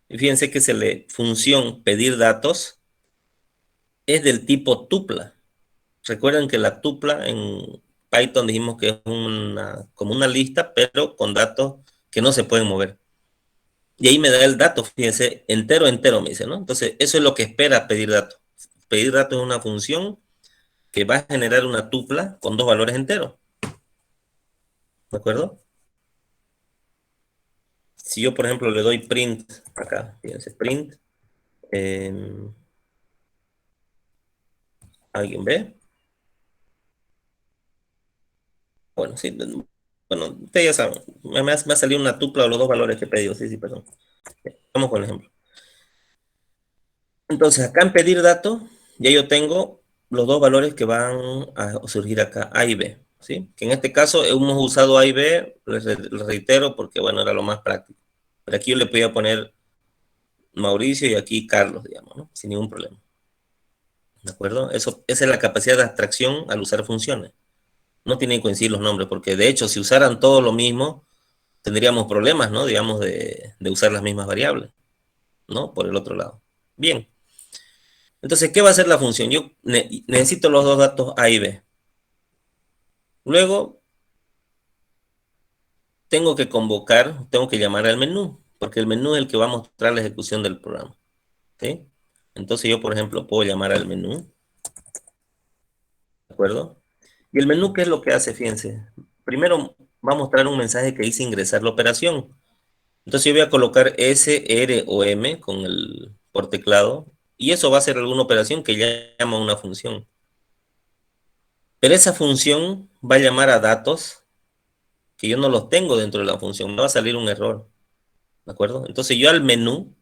y fíjense que función pedir datos es del tipo tupla. Recuerden que la tupla en Python dijimos que es como una lista, pero con datos que no se pueden mover. Y ahí me da el dato, fíjense, entero, entero me dice, ¿no? Entonces, eso es lo que espera pedir datos. Pedir datos es una función que va a generar una tupla con dos valores enteros. ¿De acuerdo? Si yo, por ejemplo, le doy print acá, fíjense, print, ¿alguien ve? Bueno, sí, bueno, ustedes ya saben, me ha salido una tupla de los dos valores que he pedido, sí, perdón. Vamos con el ejemplo. Entonces, acá en pedir datos, ya yo tengo los dos valores que van a surgir acá, A y B, ¿sí? Que en este caso hemos usado A y B, les reitero, porque bueno, era lo más práctico. Pero aquí yo le podía poner Mauricio y aquí Carlos, digamos, ¿no? Sin ningún problema. ¿De acuerdo? Esa es la capacidad de abstracción al usar funciones. No tienen que coincidir los nombres, porque de hecho, si usaran todo lo mismo, tendríamos problemas, ¿no? Digamos, de usar las mismas variables, ¿no? Por el otro lado. Bien. Entonces, ¿qué va a hacer la función? Yo necesito los dos datos A y B. Luego, tengo que llamar al menú, porque el menú es el que va a mostrar la ejecución del programa. ¿Sí? Entonces yo, por ejemplo, puedo llamar al menú. ¿De acuerdo? Y el menú, ¿qué es lo que hace? Fíjense. Primero va a mostrar un mensaje que dice ingresar la operación. Entonces yo voy a colocar S, R o M por teclado, y eso va a ser alguna operación que llama a una función. Pero esa función va a llamar a datos que yo no los tengo dentro de la función, me va a salir un error, ¿de acuerdo? Entonces yo al menú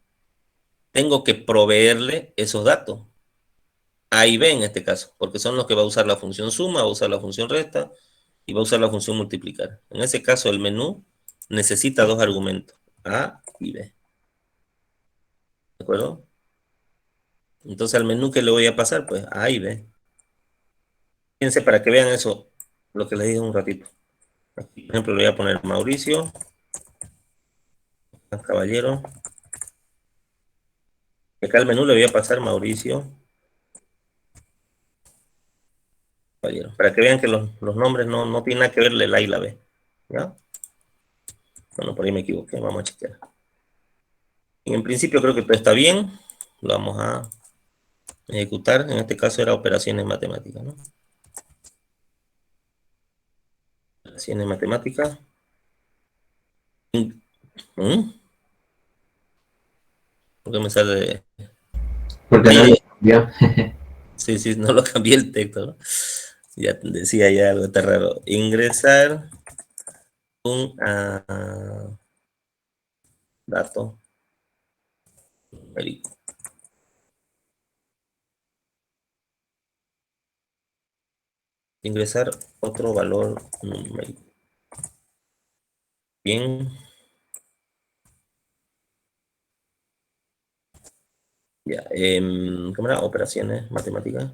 tengo que proveerle esos datos, A y B en este caso, porque son los que va a usar la función suma, va a usar la función resta y va a usar la función multiplicar. En ese caso el menú necesita dos argumentos, A y B, ¿de acuerdo? Entonces al menú que le voy a pasar, pues A y B. Fíjense para que vean eso, lo que les dije un ratito. Aquí, por ejemplo, le voy a poner Mauricio, caballero. Acá al menú le voy a pasar Mauricio, caballero. Para que vean que los nombres no tienen nada que ver el A y la B. ¿Ya? Bueno, por ahí me equivoqué, vamos a chequear. Y en principio creo que todo está bien. Lo vamos a ejecutar. En este caso era operaciones matemáticas, ¿no? Operaciones matemáticas. ¿Mm? ¿Por qué me sale? Porque no lo cambió. Sí, sí, no lo cambié el texto, ¿no? Ya decía ya algo está raro. Ingresar un dato numérico. Ingresar otro valor numérico. Bien. Ya, ¿cómo era? Operaciones matemáticas.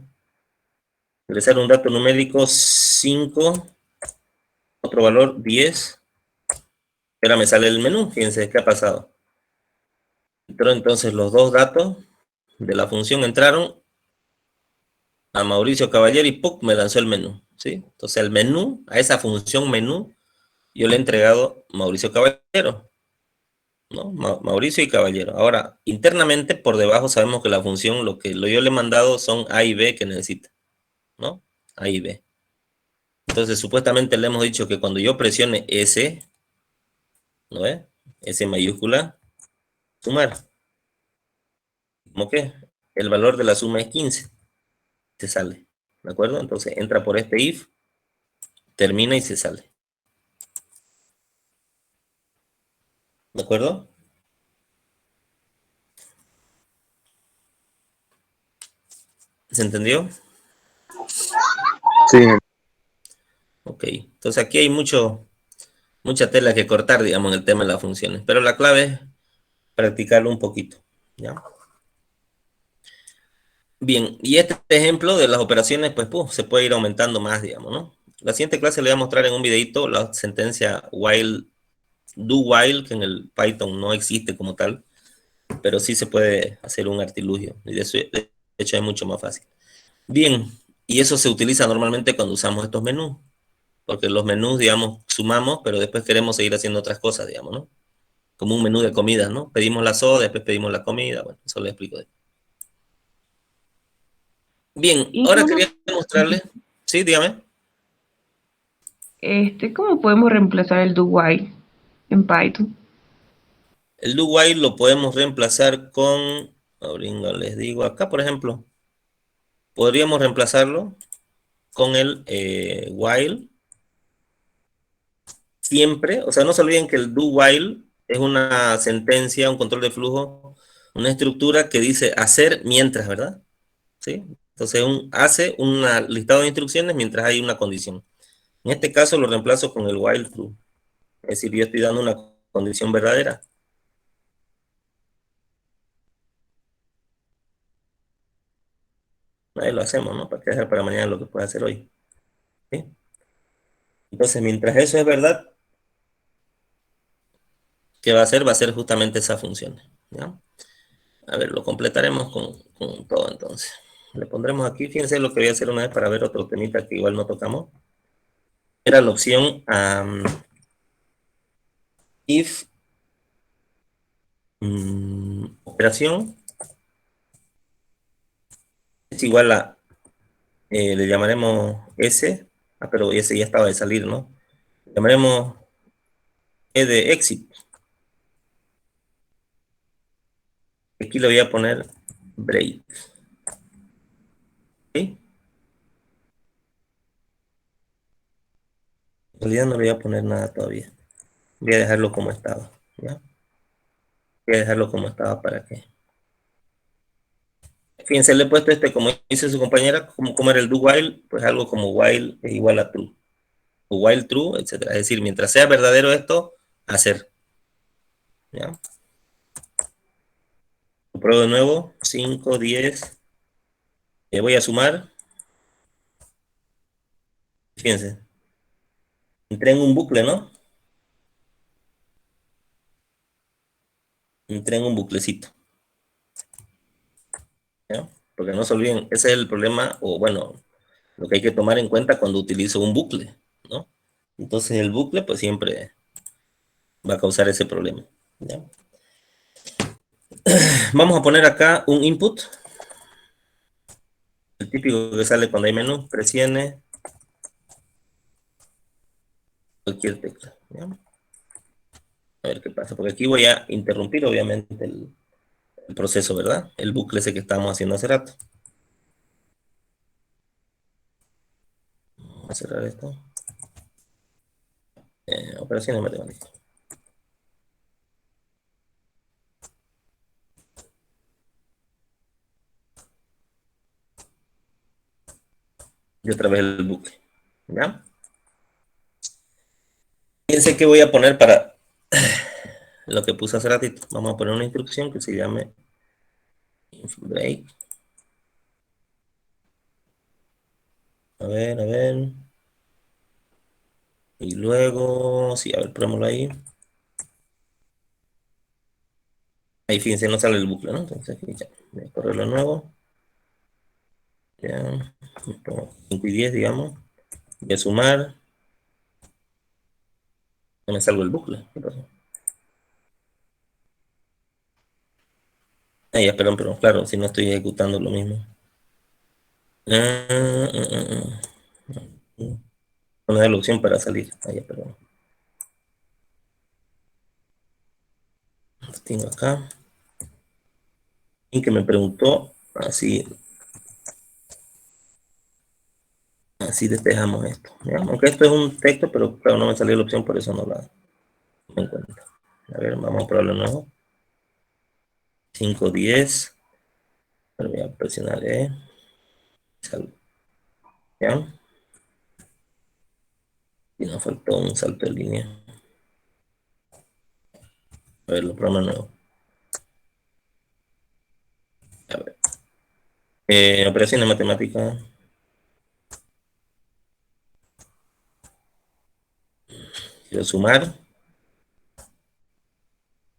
Ingresar un dato numérico 5, otro valor 10. Ahora me sale el menú, fíjense qué ha pasado. Entró entonces los dos datos de la función, entraron a Mauricio Caballero y ¡pum! Me lanzó el menú, ¿sí? Entonces el menú, a esa función menú, yo le he entregado Mauricio Caballero, ¿no? Mauricio y Caballero. Ahora, internamente, por debajo sabemos que la función, lo que yo le he mandado son A y B que necesita, ¿no? A y B. Entonces, supuestamente le hemos dicho que cuando yo presione S, ¿no ve? S mayúscula, sumar. ¿Cómo que? El valor de la suma es 15. Se sale, ¿de acuerdo? Entonces entra por este if, termina y se sale. ¿De acuerdo? ¿Se entendió? Sí, Ok. Entonces aquí hay mucha tela que cortar, digamos, en el tema de las funciones. Pero la clave es practicarlo un poquito, ¿ya? Bien, y este ejemplo de las operaciones, pues, se puede ir aumentando más, digamos, ¿no? La siguiente clase le voy a mostrar en un videito la sentencia while, do while, que en el Python no existe como tal, pero sí se puede hacer un artilugio. Y de hecho es mucho más fácil. Bien, y eso se utiliza normalmente cuando usamos estos menús, porque los menús, digamos, sumamos, pero después queremos seguir haciendo otras cosas, digamos, ¿no? Como un menú de comidas, ¿no? Pedimos la soda, después pedimos la comida, bueno, eso le explico. Bien, Y ahora una, quería mostrarles, sí, dígame. ¿Cómo podemos reemplazar el do while en Python? El do while lo podemos reemplazar con, ahorita les digo, acá por ejemplo, podríamos reemplazarlo con el while siempre, o sea, no se olviden que el do while es una sentencia, un control de flujo, una estructura que dice hacer mientras, ¿verdad? ¿Sí? Entonces hace un listado de instrucciones mientras hay una condición. En este caso lo reemplazo con el while true, es decir, yo estoy dando una condición verdadera. Ahí lo hacemos, ¿no? Para que dejar para mañana lo que pueda hacer hoy. ¿Sí? Entonces, mientras eso es verdad, ¿qué va a hacer? Va a ser justamente esa función. ¿Ya? A ver, lo completaremos con todo entonces. Le pondremos aquí, fíjense lo que voy a hacer una vez para ver otro temita que igual no tocamos. Era la opción if operación es igual a, le llamaremos S, pero ese ya estaba de salir, ¿no? Le llamaremos E de exit. Aquí le voy a poner break. ¿Sí? En realidad no le voy a poner nada todavía. Voy a dejarlo como estaba. ¿Ya? Voy a dejarlo como estaba para que. Fíjense, le he puesto como dice su compañera, como era el do while, pues algo como while es igual a true. O while true, etcétera. Es decir, mientras sea verdadero esto, hacer. ¿Ya? Lo pruebo de nuevo. 5, 10. Voy a sumar. Fíjense. Entré en un bucle, ¿no? Entré en un buclecito. ¿Ya? Porque no se olviden, ese es el problema, o bueno, lo que hay que tomar en cuenta cuando utilizo un bucle, ¿no? Entonces el bucle, pues siempre va a causar ese problema. ¿Ya? Vamos a poner acá un input. El típico que sale cuando hay menú, presione cualquier tecla. ¿Ya? A ver qué pasa, porque aquí voy a interrumpir obviamente el proceso, ¿verdad? El bucle ese que estábamos haciendo hace rato. Vamos a cerrar esto. Operaciones matemáticas. Y otra vez el bucle. ¿Ya? Fíjense que voy a poner para lo que puse hace ratito. Vamos a poner una instrucción que se llame break. A ver. Y luego, sí, a ver, probémoslo ahí. Ahí fíjense, no sale el bucle, ¿no? Entonces aquí ya, voy a correrlo de nuevo. Ya, 5 y 10, digamos. Voy a sumar. No me salgo el bucle. ¿Qué pasó? Ah, ya, perdón, claro, si no estoy ejecutando lo mismo. No me da la opción para salir. Ah, ya, perdón. Lo tengo acá. Y que me preguntó, así despejamos esto. ¿Ya? Aunque esto es un texto, pero claro, no me salió la opción, por eso no la encuentro. A ver, vamos a probarlo de nuevo. 5, 10. Voy a presionar E. ¿Ya? Y nos faltó un salto de línea. A ver, lo probamos de nuevo. A ver. Operaciones matemáticas. Quiero sumar.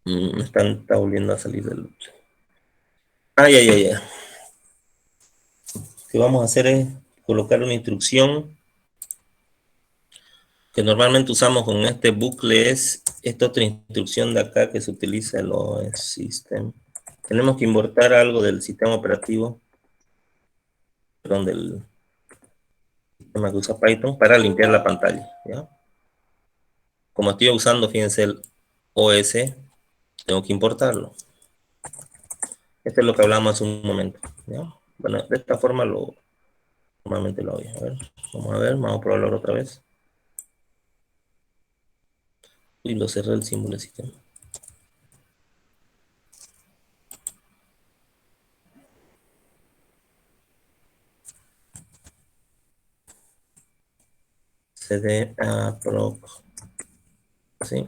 Está volviendo a salir del loop. Ay. Lo que vamos a hacer es colocar una instrucción que normalmente usamos con este bucle. Es esta otra instrucción de acá que se utiliza el OS System. Tenemos que importar algo del sistema operativo, perdón, del sistema que usa Python para limpiar la pantalla, ¿ya? Como estoy usando, fíjense, el OS, tengo que importarlo. Esto es lo que hablamos hace un momento, ¿ya? Bueno, de esta forma normalmente lo hago. A ver, vamos a probarlo otra vez. Y lo cerré el símbolo de sistema. CD proc. Sí.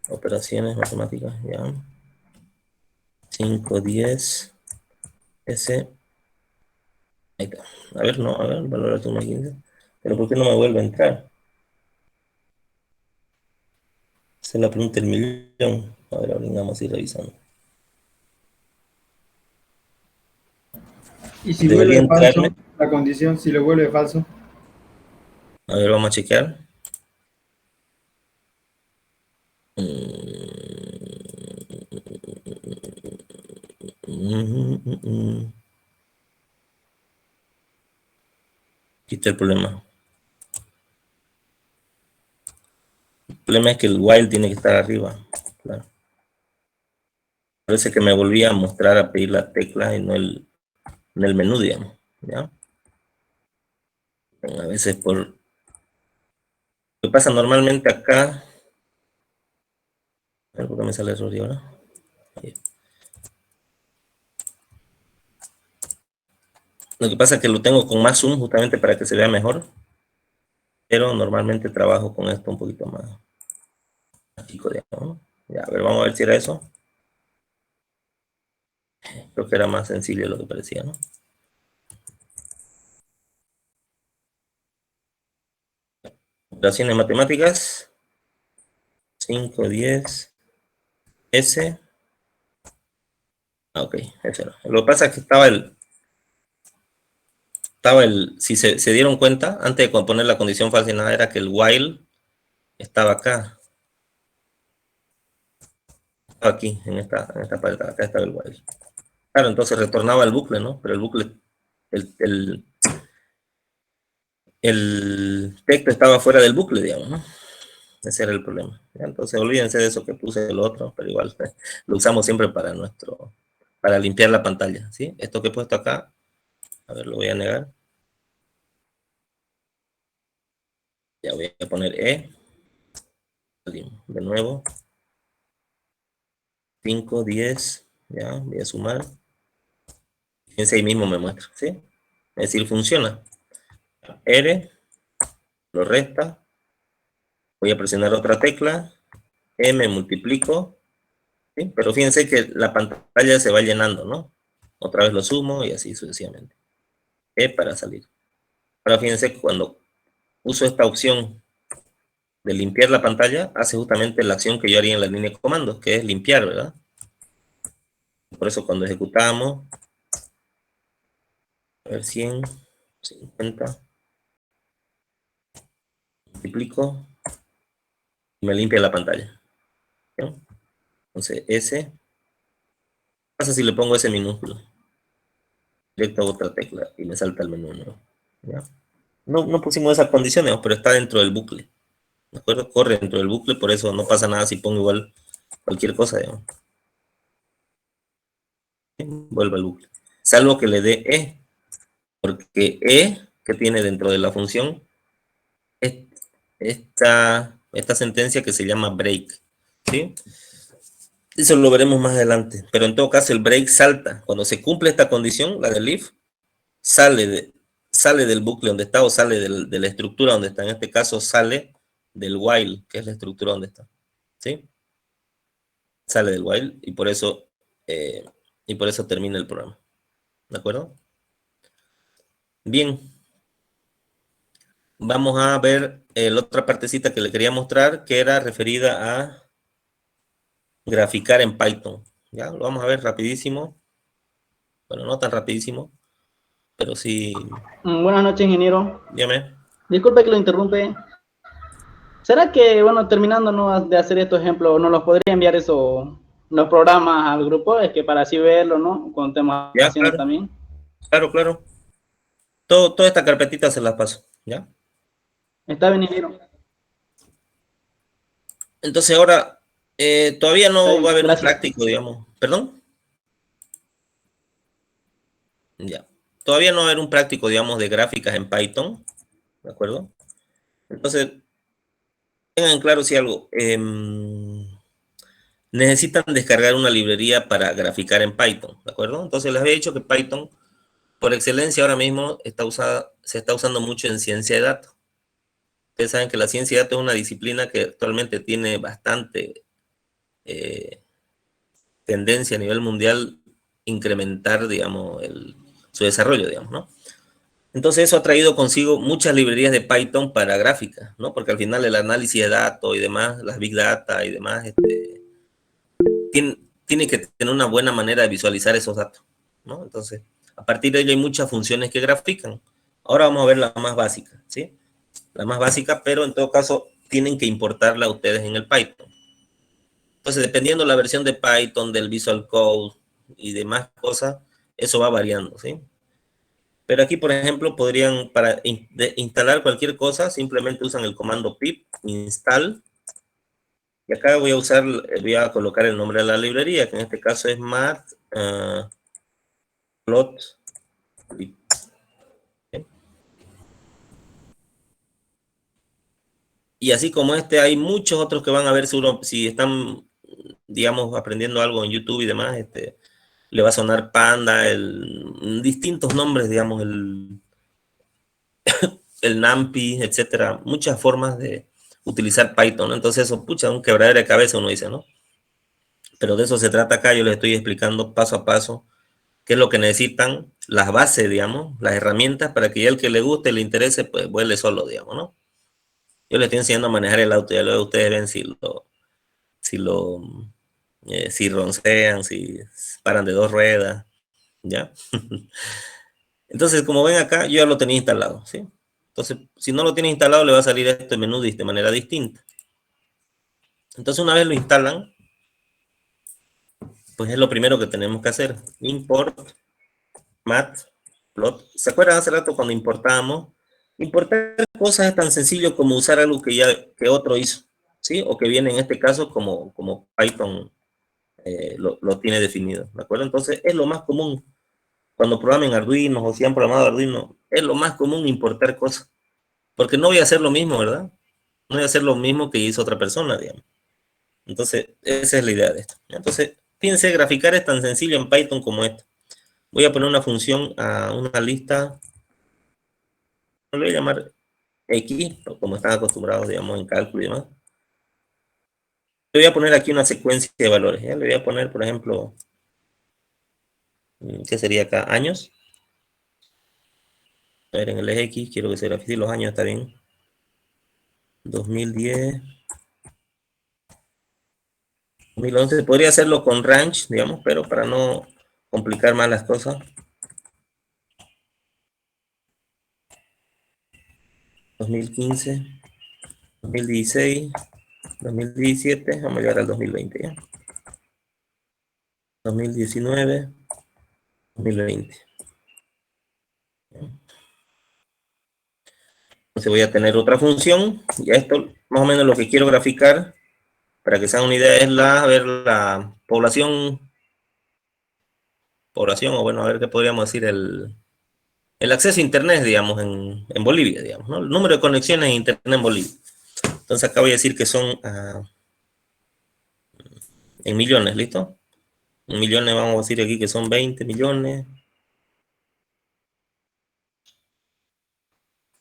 Operaciones matemáticas, ya. 5, 10. S. Ahí está. A ver, valoración 15. Pero ¿por qué no me vuelve a entrar? Se la pregunta el millón. A ver, ahora vamos a ir revisando. Y si Debería vuelve falso, entrarme. la condición, si lo vuelve falso. A ver, vamos a chequear. Aquí está el problema. El problema es que el while tiene que estar arriba. Claro. Parece que me volví a mostrar a pedir la tecla y no el menú, digamos. ¿Ya? A veces por... Lo que pasa normalmente acá... A ver por qué me sale error ahora. Ahí. Lo que pasa es que lo tengo con más zoom justamente para que se vea mejor. Pero normalmente trabajo con esto un poquito más chico, digamos. Ya, a ver, vamos a ver si era eso. Creo que era más sencillo de lo que parecía, ¿no? Operaciones matemáticas. 5, 10. S. Ok, eso era. Lo que pasa es que estaba si se dieron cuenta, antes de poner la condición falsa y nada, era que el while estaba acá. Estaba aquí, en esta parte, acá estaba el while. Claro, entonces retornaba el bucle, ¿no? Pero el bucle, el texto estaba fuera del bucle, digamos, ¿no? Ese era el problema. ¿Ya? Entonces olvídense de eso que puse el otro, pero igual lo usamos siempre para limpiar la pantalla, ¿sí? Esto que he puesto acá, a ver, lo voy a negar. Ya voy a poner E. De nuevo. 5, 10. Ya, voy a sumar. Fíjense, ahí mismo me muestra, ¿sí? Es decir, funciona. R. Lo resta. Voy a presionar otra tecla. M multiplico. ¿Sí? Pero fíjense que la pantalla se va llenando, ¿no? otra vez lo sumo y así sucesivamente. Para salir. Ahora fíjense, cuando uso esta opción de limpiar la pantalla, hace justamente la acción que yo haría en la línea de comandos, que es limpiar, ¿verdad? Por eso cuando ejecutamos, a ver, 100, 50, multiplico, y me limpia la pantalla. ¿Sí? Entonces, S, ¿qué pasa si le pongo S minúsculo? Directo a otra tecla y me salta el menú nuevo. ¿Ya? No pusimos esas condiciones, pero está dentro del bucle. ¿De acuerdo? Corre dentro del bucle, por eso no pasa nada si pongo igual cualquier cosa, digamos. Vuelve al bucle. Salvo que le dé E, porque E, que tiene dentro de la función, es esta sentencia que se llama break. ¿Sí? Eso lo veremos más adelante. Pero en todo caso, el break salta. Cuando se cumple esta condición, la del if, sale del bucle donde está o sale de la estructura donde está. En este caso, sale del while, que es la estructura donde está. ¿Sí? Sale del while y por eso termina el programa. ¿De acuerdo? Bien. Vamos a ver la otra partecita que le quería mostrar, que era referida a graficar en Python. Ya, lo vamos a ver rapidísimo. Bueno, no tan rapidísimo, pero sí. Buenas noches, ingeniero. Dígame. Disculpe que lo interrumpe. ¿Será que, bueno, terminando, ¿no?, de hacer estos ejemplos, nos los podría enviar los programas al grupo? Es que para así verlo, ¿no? Cuando estemos Ya, haciendo claro. también. Claro. Toda esta carpetita se la paso, ¿ya? Está bien, ingeniero. Entonces ahora, todavía no va a haber un Gracias. práctico, digamos. ¿Perdón? Ya. Todavía no va a haber un práctico, digamos, de gráficas en Python, ¿de acuerdo? Entonces, tengan claro si algo. Necesitan descargar una librería para graficar en Python, ¿de acuerdo? Entonces les había dicho que Python, por excelencia ahora mismo, se está usando mucho en ciencia de datos. Ustedes saben que la ciencia de datos es una disciplina que actualmente tiene bastante tendencia a nivel mundial incrementar, digamos, su desarrollo, digamos, ¿no? Entonces eso ha traído consigo muchas librerías de Python para gráficas, ¿no? Porque al final el análisis de datos y demás, las big data y demás, tiene que tener una buena manera de visualizar esos datos, ¿no? Entonces, a partir de ello hay muchas funciones que grafican. Ahora vamos a ver la más básica, ¿sí? La más básica, pero en todo caso tienen que importarla ustedes en el Python. Entonces, dependiendo la versión de Python, del Visual Code y demás cosas, eso va variando, ¿sí? Pero aquí, por ejemplo, podrían, para instalar cualquier cosa, simplemente usan el comando pip install. Y acá voy a colocar el nombre de la librería, que en este caso es matplotlib. Y así como hay muchos otros que van a ver seguro, si están, digamos, aprendiendo algo en YouTube y demás, le va a sonar Panda, distintos nombres, digamos, el NumPy, etcétera, muchas formas de utilizar Python, ¿no? Entonces eso, pucha, un quebradero de cabeza uno dice, ¿no? Pero de eso se trata acá, yo les estoy explicando paso a paso qué es lo que necesitan, las bases, digamos, las herramientas para que ya el que le guste, le interese, pues vuele solo, digamos, ¿no? Yo les estoy enseñando a manejar el auto, ya luego ustedes ven si roncean, si paran de 2 ruedas, ¿ya? Entonces, como ven acá, yo ya lo tenía instalado, ¿sí? Entonces, si no lo tiene instalado, le va a salir este menú de manera distinta. Entonces, una vez lo instalan, pues es lo primero que tenemos que hacer. Import matplot. ¿Se acuerdan hace rato cuando importábamos? Importar cosas es tan sencillo como usar algo que otro hizo, ¿sí? O que viene en este caso como Python lo tiene definido, ¿de acuerdo? Entonces, es lo más común. Cuando programen Arduino o si han programado Arduino, es lo más común importar cosas. Porque no voy a hacer lo mismo, ¿verdad? No voy a hacer lo mismo que hizo otra persona, digamos. Entonces, esa es la idea de esto. Entonces, fíjense, graficar es tan sencillo en Python como esto. Voy a poner una función a una lista, no le voy a llamar X, como están acostumbrados, digamos, en cálculo y demás. Le voy a poner aquí una secuencia de valores, ¿ya? Le voy a poner, por ejemplo, ¿Qué sería acá? ¿Años? A ver, en el eje X quiero que se grafique los años, está bien. 2010. 2011. Podría hacerlo con range, digamos, pero para no complicar más las cosas. 2015. 2016. 2017. Vamos a llegar al 2020 ya. 2019. 2020. Entonces voy a tener otra función. Ya esto, más o menos lo que quiero graficar, para que se hagan una idea, es la población, o bueno, a ver qué podríamos decir, el acceso a internet, digamos, en Bolivia, digamos, ¿no? El número de conexiones a internet en Bolivia. Entonces acá voy a decir que son en millones, ¿listo? En millones vamos a decir aquí que son 20 millones.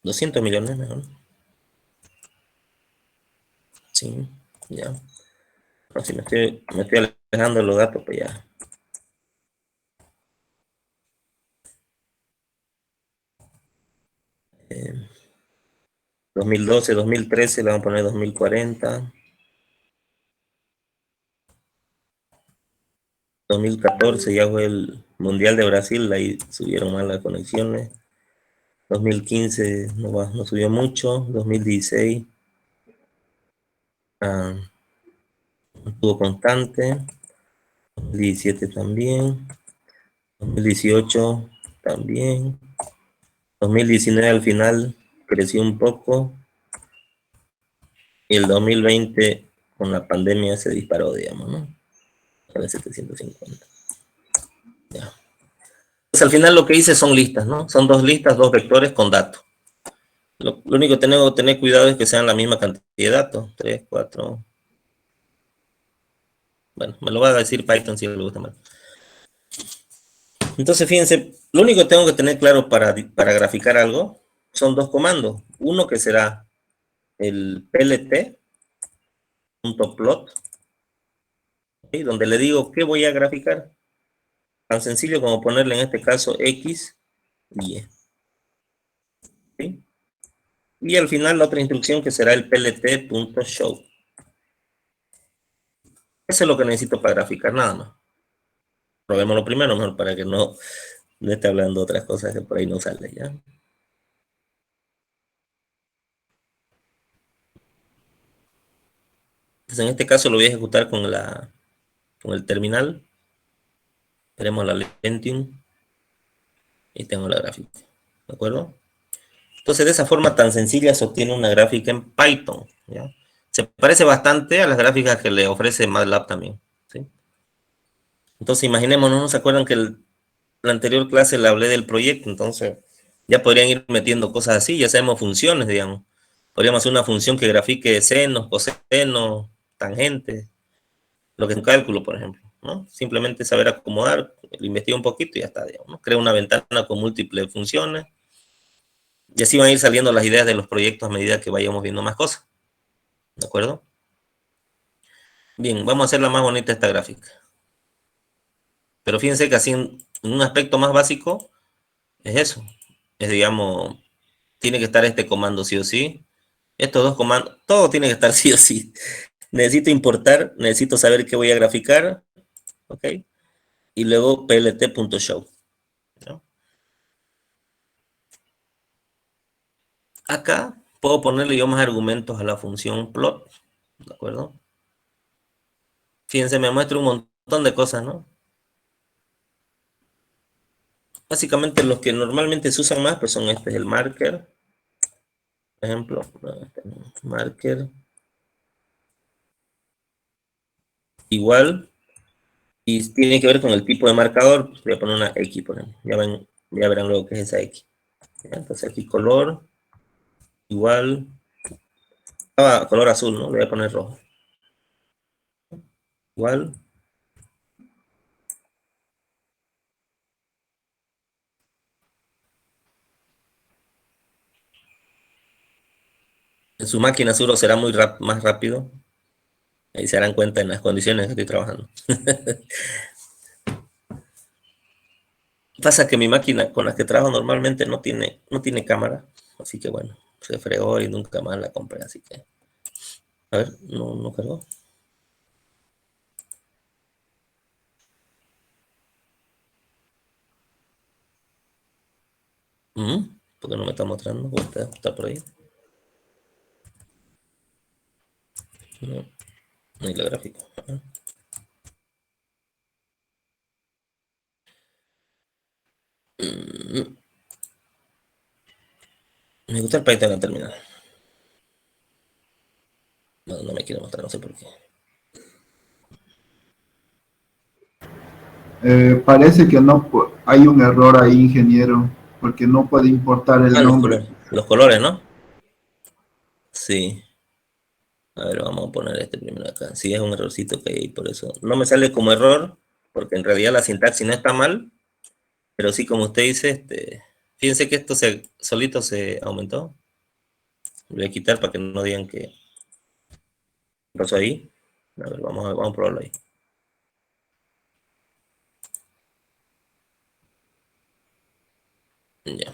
200 millones, mejor. Sí, ya. No, si me estoy alejando de los datos, pues ya. 2012, 2013, le vamos a poner 2040. 2014 ya fue el Mundial de Brasil, ahí subieron más las conexiones. 2015 no subió mucho. 2016 estuvo constante. 2017 también. 2018 también. 2019 al final creció un poco. Y el 2020 con la pandemia se disparó, digamos, ¿no? A 750. Ya. Pues al final lo que hice son listas, ¿no? Son dos listas, dos vectores con datos. Lo único que tengo que tener cuidado es que sean la misma cantidad de datos. 3, 4. Bueno, me lo va a decir Python si le gusta más. Entonces, fíjense, lo único que tengo que tener claro para graficar algo son dos comandos. Uno que será el plt.plot, ¿sí? Donde le digo qué voy a graficar. Tan sencillo como ponerle en este caso X, Y. ¿Sí? Y al final la otra instrucción que será el plt.show. Eso es lo que necesito para graficar, nada más. Probémoslo primero, mejor, para que no esté hablando de otras cosas que por ahí no sale, ¿ya? Entonces, en este caso lo voy a ejecutar con el terminal. Tenemos la Pentium y tengo la gráfica, ¿de acuerdo? Entonces, de esa forma tan sencilla se obtiene una gráfica en Python, ¿ya? Se parece bastante a las gráficas que le ofrece MATLAB también, ¿sí? Entonces, imaginémonos, ¿no se acuerdan que la anterior clase le hablé del proyecto? Entonces, ya podrían ir metiendo cosas así, ya sabemos funciones, digamos. Podríamos hacer una función que grafique senos, cosenos, tangentes, lo que es un cálculo, por ejemplo, ¿no? Simplemente saber acomodar, investigar un poquito y ya está, digamos, ¿no? Crea una ventana con múltiples funciones y así van a ir saliendo las ideas de los proyectos a medida que vayamos viendo más cosas, ¿de acuerdo? Bien, vamos a hacerla más bonita esta gráfica. Pero fíjense que así en un aspecto más básico es eso. Es, digamos, tiene que estar este comando sí o sí. Estos dos comandos, todo tiene que estar sí o sí. Necesito importar, necesito saber qué voy a graficar, ¿ok? Y luego plt.show, ¿no? Acá puedo ponerle yo más argumentos a la función plot, ¿de acuerdo? Fíjense, me muestra un montón de cosas, ¿no? Básicamente los que normalmente se usan más, pues son el marker, por ejemplo, marker, igual, y tiene que ver con el tipo de marcador. Voy a poner una X, por ejemplo. Ya verán luego qué es esa X. ¿Ya? Entonces aquí color, igual, color azul, ¿no? Le voy a poner rojo. Igual. En su máquina seguro será más rápido. Ahí se darán cuenta en las condiciones que estoy trabajando. Pasa que mi máquina con la que trabajo normalmente no tiene cámara, así que bueno, se fregó y nunca más la compré, así que... A ver, no cargó. ¿Por qué no me está mostrando? ¿Está por ahí? No, no hay la gráfica. Me gusta el Python en la terminal. No me quiere mostrar, no sé por qué. Parece que no hay un error ahí, ingeniero, porque no puede importar el nombre. Los colores, ¿no? Sí. A ver, vamos a poner este primero acá. Sí, es un errorcito que hay, por eso. No me sale como error, porque en realidad la sintaxis no está mal, pero sí, como usted dice, fíjense que esto solito se aumentó. Lo voy a quitar para que no digan que pasó ahí. A ver, vamos a probarlo ahí. Ya.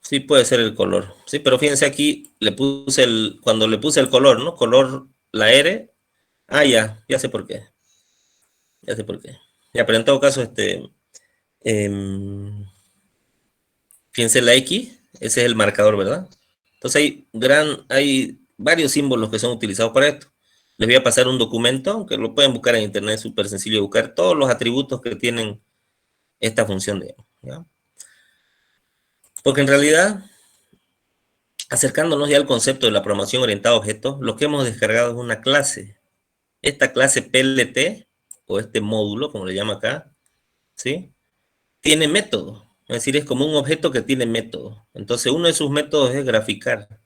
Sí, puede ser el color. Sí, pero fíjense aquí, cuando le puse el color, ¿no? Color, la R. Ah, ya sé por qué. Ya sé por qué. Ya, pero en todo caso, em, fíjense la X, ese es el marcador, ¿verdad? Entonces hay varios símbolos que son utilizados para esto. Les voy a pasar un documento, que lo pueden buscar en internet, es súper sencillo de buscar, todos los atributos que tienen esta función, digamos, ¿ya? Porque en realidad, acercándonos ya al concepto de la programación orientada a objetos, lo que hemos descargado es una clase. Esta clase PLT, o este módulo, como le llama acá, ¿sí? Tiene método. Es decir, es como un objeto que tiene método. Entonces, uno de sus métodos es graficar.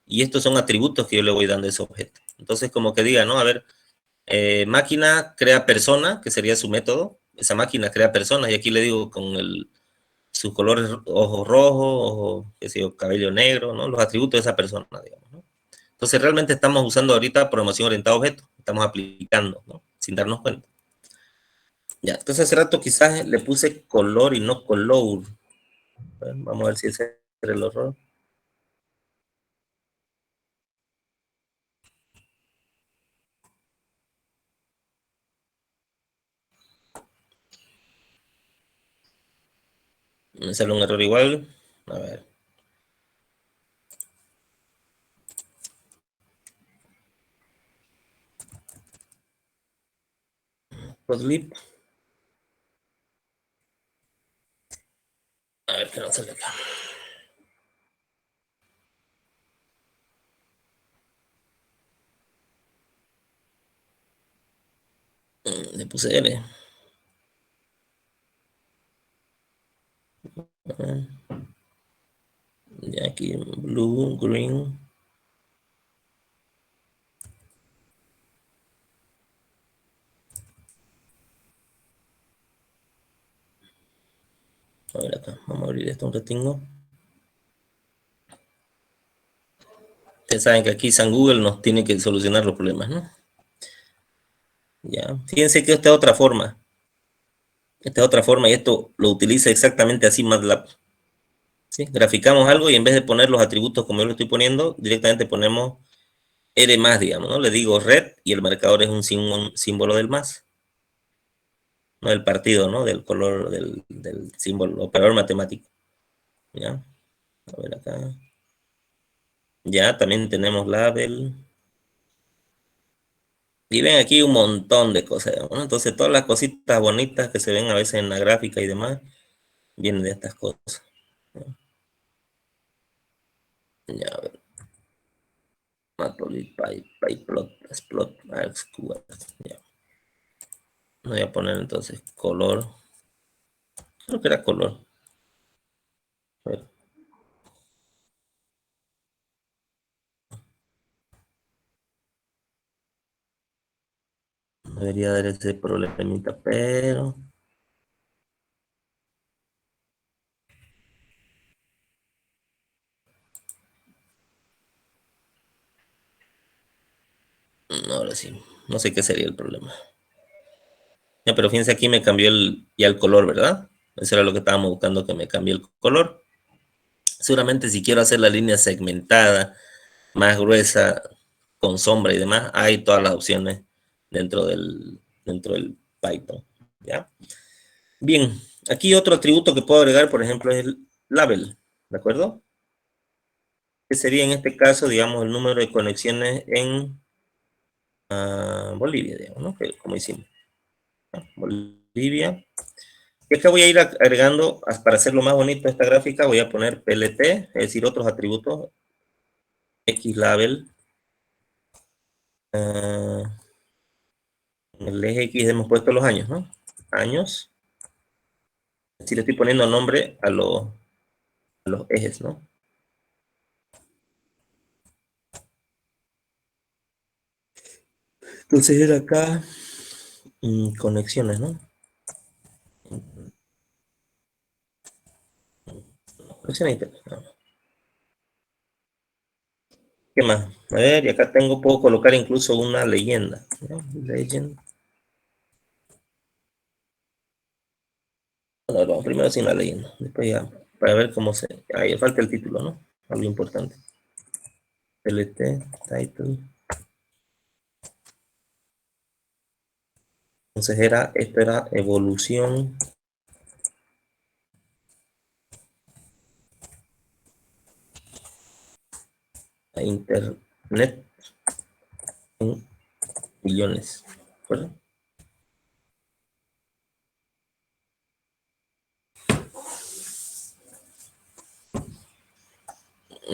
Y estos son atributos que yo le voy dando a ese objeto. Entonces, como que diga, ¿no? A ver, máquina crea persona, que sería su método. Esa máquina crea personas. Y aquí le digo con sus colores, ojos rojos, ojos, qué sé yo, cabello negro, ¿no? Los atributos de esa persona, digamos, ¿no? Entonces, realmente estamos usando ahorita programación orientada a objetos. Estamos aplicando, ¿no? Sin darnos cuenta. Ya, entonces hace rato quizás le puse color y no color. Vamos a ver si ese era el error. Me sale un error igual. A ver. Podlip. A ver qué nos sale acá. Le puse L. Ya aquí, blue, green. A ver acá, vamos a abrir esto un ratingo. Ustedes saben que aquí San Google nos tiene que solucionar los problemas, ¿no? Ya, fíjense que esta es otra forma. Esta es otra forma y esto lo utiliza exactamente así MATLAB. ¿Sí? Graficamos algo y en vez de poner los atributos como yo lo estoy poniendo, directamente ponemos R más, digamos, ¿no? Le digo red y el marcador es un símbolo del más. No del partido, ¿no? Del color del símbolo, operador matemático. ¿Ya? A ver acá. Ya, también tenemos label. Y ven aquí un montón de cosas, ¿no? Entonces todas las cositas bonitas que se ven a veces en la gráfica y demás, vienen de estas cosas. Ya, a ver. Matplotlib, pyplot, splot, argsqr. Ya. Voy a poner entonces color. Creo que era color. A ver. Debería dar ese problemita, pero... Ahora sí, no sé qué sería el problema. Ya, pero fíjense, aquí me cambió ya el color, ¿verdad? Eso era lo que estábamos buscando, que me cambie el color. Seguramente si quiero hacer la línea segmentada, más gruesa, con sombra y demás, hay todas las opciones dentro del Python, ¿ya? Bien, aquí otro atributo que puedo agregar, por ejemplo, es el label, ¿de acuerdo? Que sería en este caso, digamos, el número de conexiones en Bolivia, digamos, ¿no? Que, como hicimos. Bolivia. Y acá voy a ir agregando, para hacerlo más bonito esta gráfica, voy a poner PLT, es decir, otros atributos, XLabel. En el eje X hemos puesto los años, ¿no? Años. Si le estoy poniendo nombre a los ejes, ¿no? Entonces era acá conexiones, ¿no? Conexiones a internet, no. ¿Qué más? A ver, y acá puedo colocar incluso una leyenda, ¿no? Legend. Bueno, vamos primero sin la leyenda, después ya, para ver cómo ahí falta el título, ¿no? Algo importante. LT, title. Entonces esto era evolución a internet en millones, ¿verdad?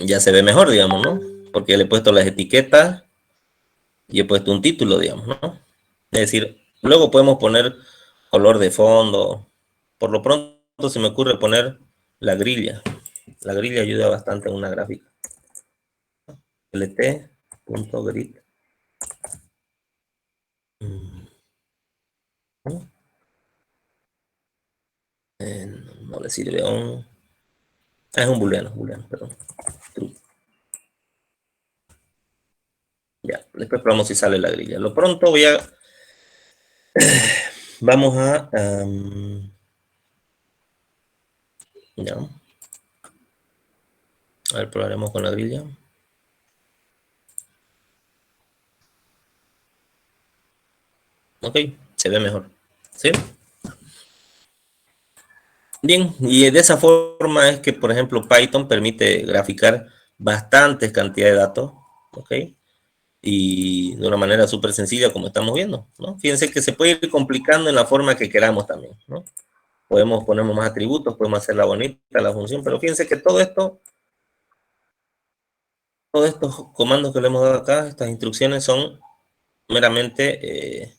Ya se ve mejor, digamos, ¿no? Porque le he puesto las etiquetas y he puesto un título, digamos, ¿no? Es decir, luego podemos poner color de fondo. Por lo pronto se me ocurre poner la grilla. La grilla ayuda bastante en una gráfica. lt.grid. No le sirve aún. Es un booleano, perdón. True. Ya, después probamos si sale la grilla. Lo pronto vamos a... ya. A ver, probaremos con la grilla. Ok, se ve mejor. ¿Sí? Bien, y de esa forma es que, por ejemplo, Python permite graficar bastantes cantidades de datos, ¿ok? Y de una manera súper sencilla, como estamos viendo, ¿no? Fíjense que se puede ir complicando en la forma que queramos también, ¿no? Ponemos más atributos, podemos hacerla bonita, la función, pero fíjense que todos estos comandos que le hemos dado acá, estas instrucciones son meramente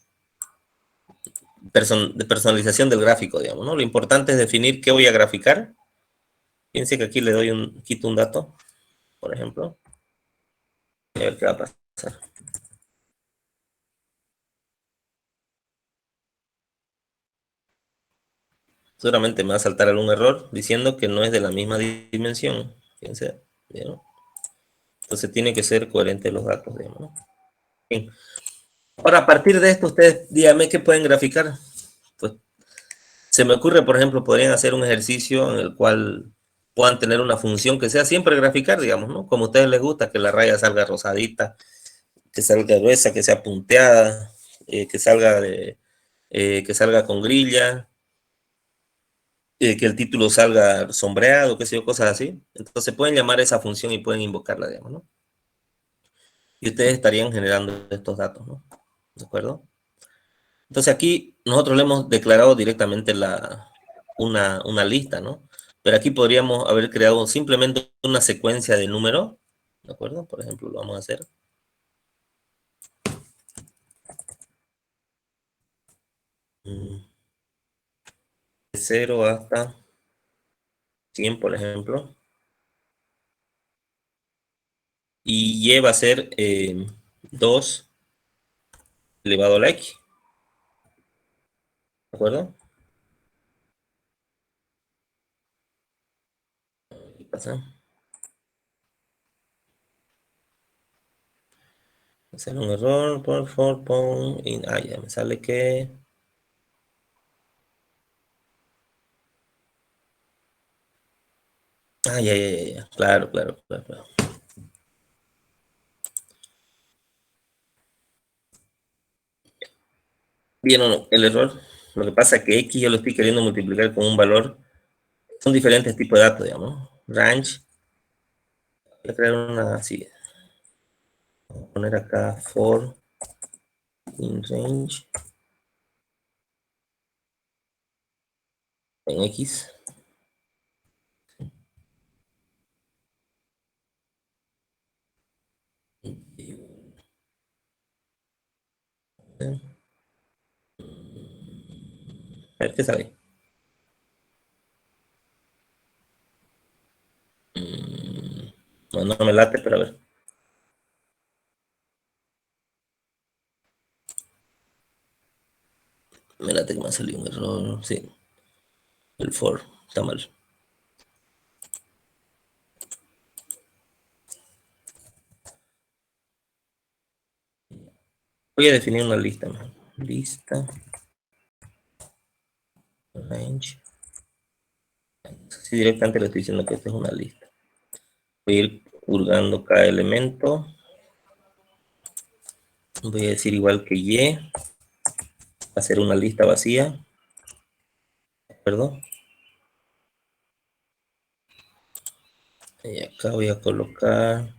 de personalización del gráfico, digamos, ¿no? Lo importante es definir qué voy a graficar. Fíjense que aquí le quito un dato, por ejemplo, y a ver qué va a pasar. Seguramente me va a saltar algún error diciendo que no es de la misma dimensión. Fíjense, ¿vieron? Entonces tiene que ser coherente los datos, digamos, ¿no? Bien. Ahora, a partir de esto, ustedes díganme qué pueden graficar. Pues se me ocurre, por ejemplo, podrían hacer un ejercicio en el cual puedan tener una función que sea siempre graficar, digamos, ¿no? Como a ustedes les gusta, que la raya salga rosadita, que salga gruesa, que sea punteada, que salga con grilla, que el título salga sombreado, qué sé yo, cosas así. Entonces pueden llamar a esa función y pueden invocarla, digamos, ¿no? Y ustedes estarían generando estos datos, ¿no? ¿De acuerdo? Entonces aquí nosotros le hemos declarado directamente una lista, ¿no? Pero aquí podríamos haber creado simplemente una secuencia de números, ¿de acuerdo? Por ejemplo, lo vamos a hacer. De 0 hasta 100, por ejemplo. Y y va a ser 2 elevado a la x. ¿De acuerdo? ¿Qué pasa? Me sale un error, por favor, ya me sale que Ah, ya. Claro. ¿Vieron el error? Lo que pasa es que X yo lo estoy queriendo multiplicar con un valor. Son diferentes tipos de datos, digamos. Range. Voy a crear una así. Voy a poner acá for in range en X. A ver qué sale. No me late, pero a ver. Me late que me ha salido un error. Sí. El for está mal. Voy a definir una lista. Lista. Range. Sí, directamente le estoy diciendo que esta es una lista. Voy a ir hurgando cada elemento. Voy a decir igual que Y. Hacer una lista vacía. ¿De acuerdo? Y acá voy a colocar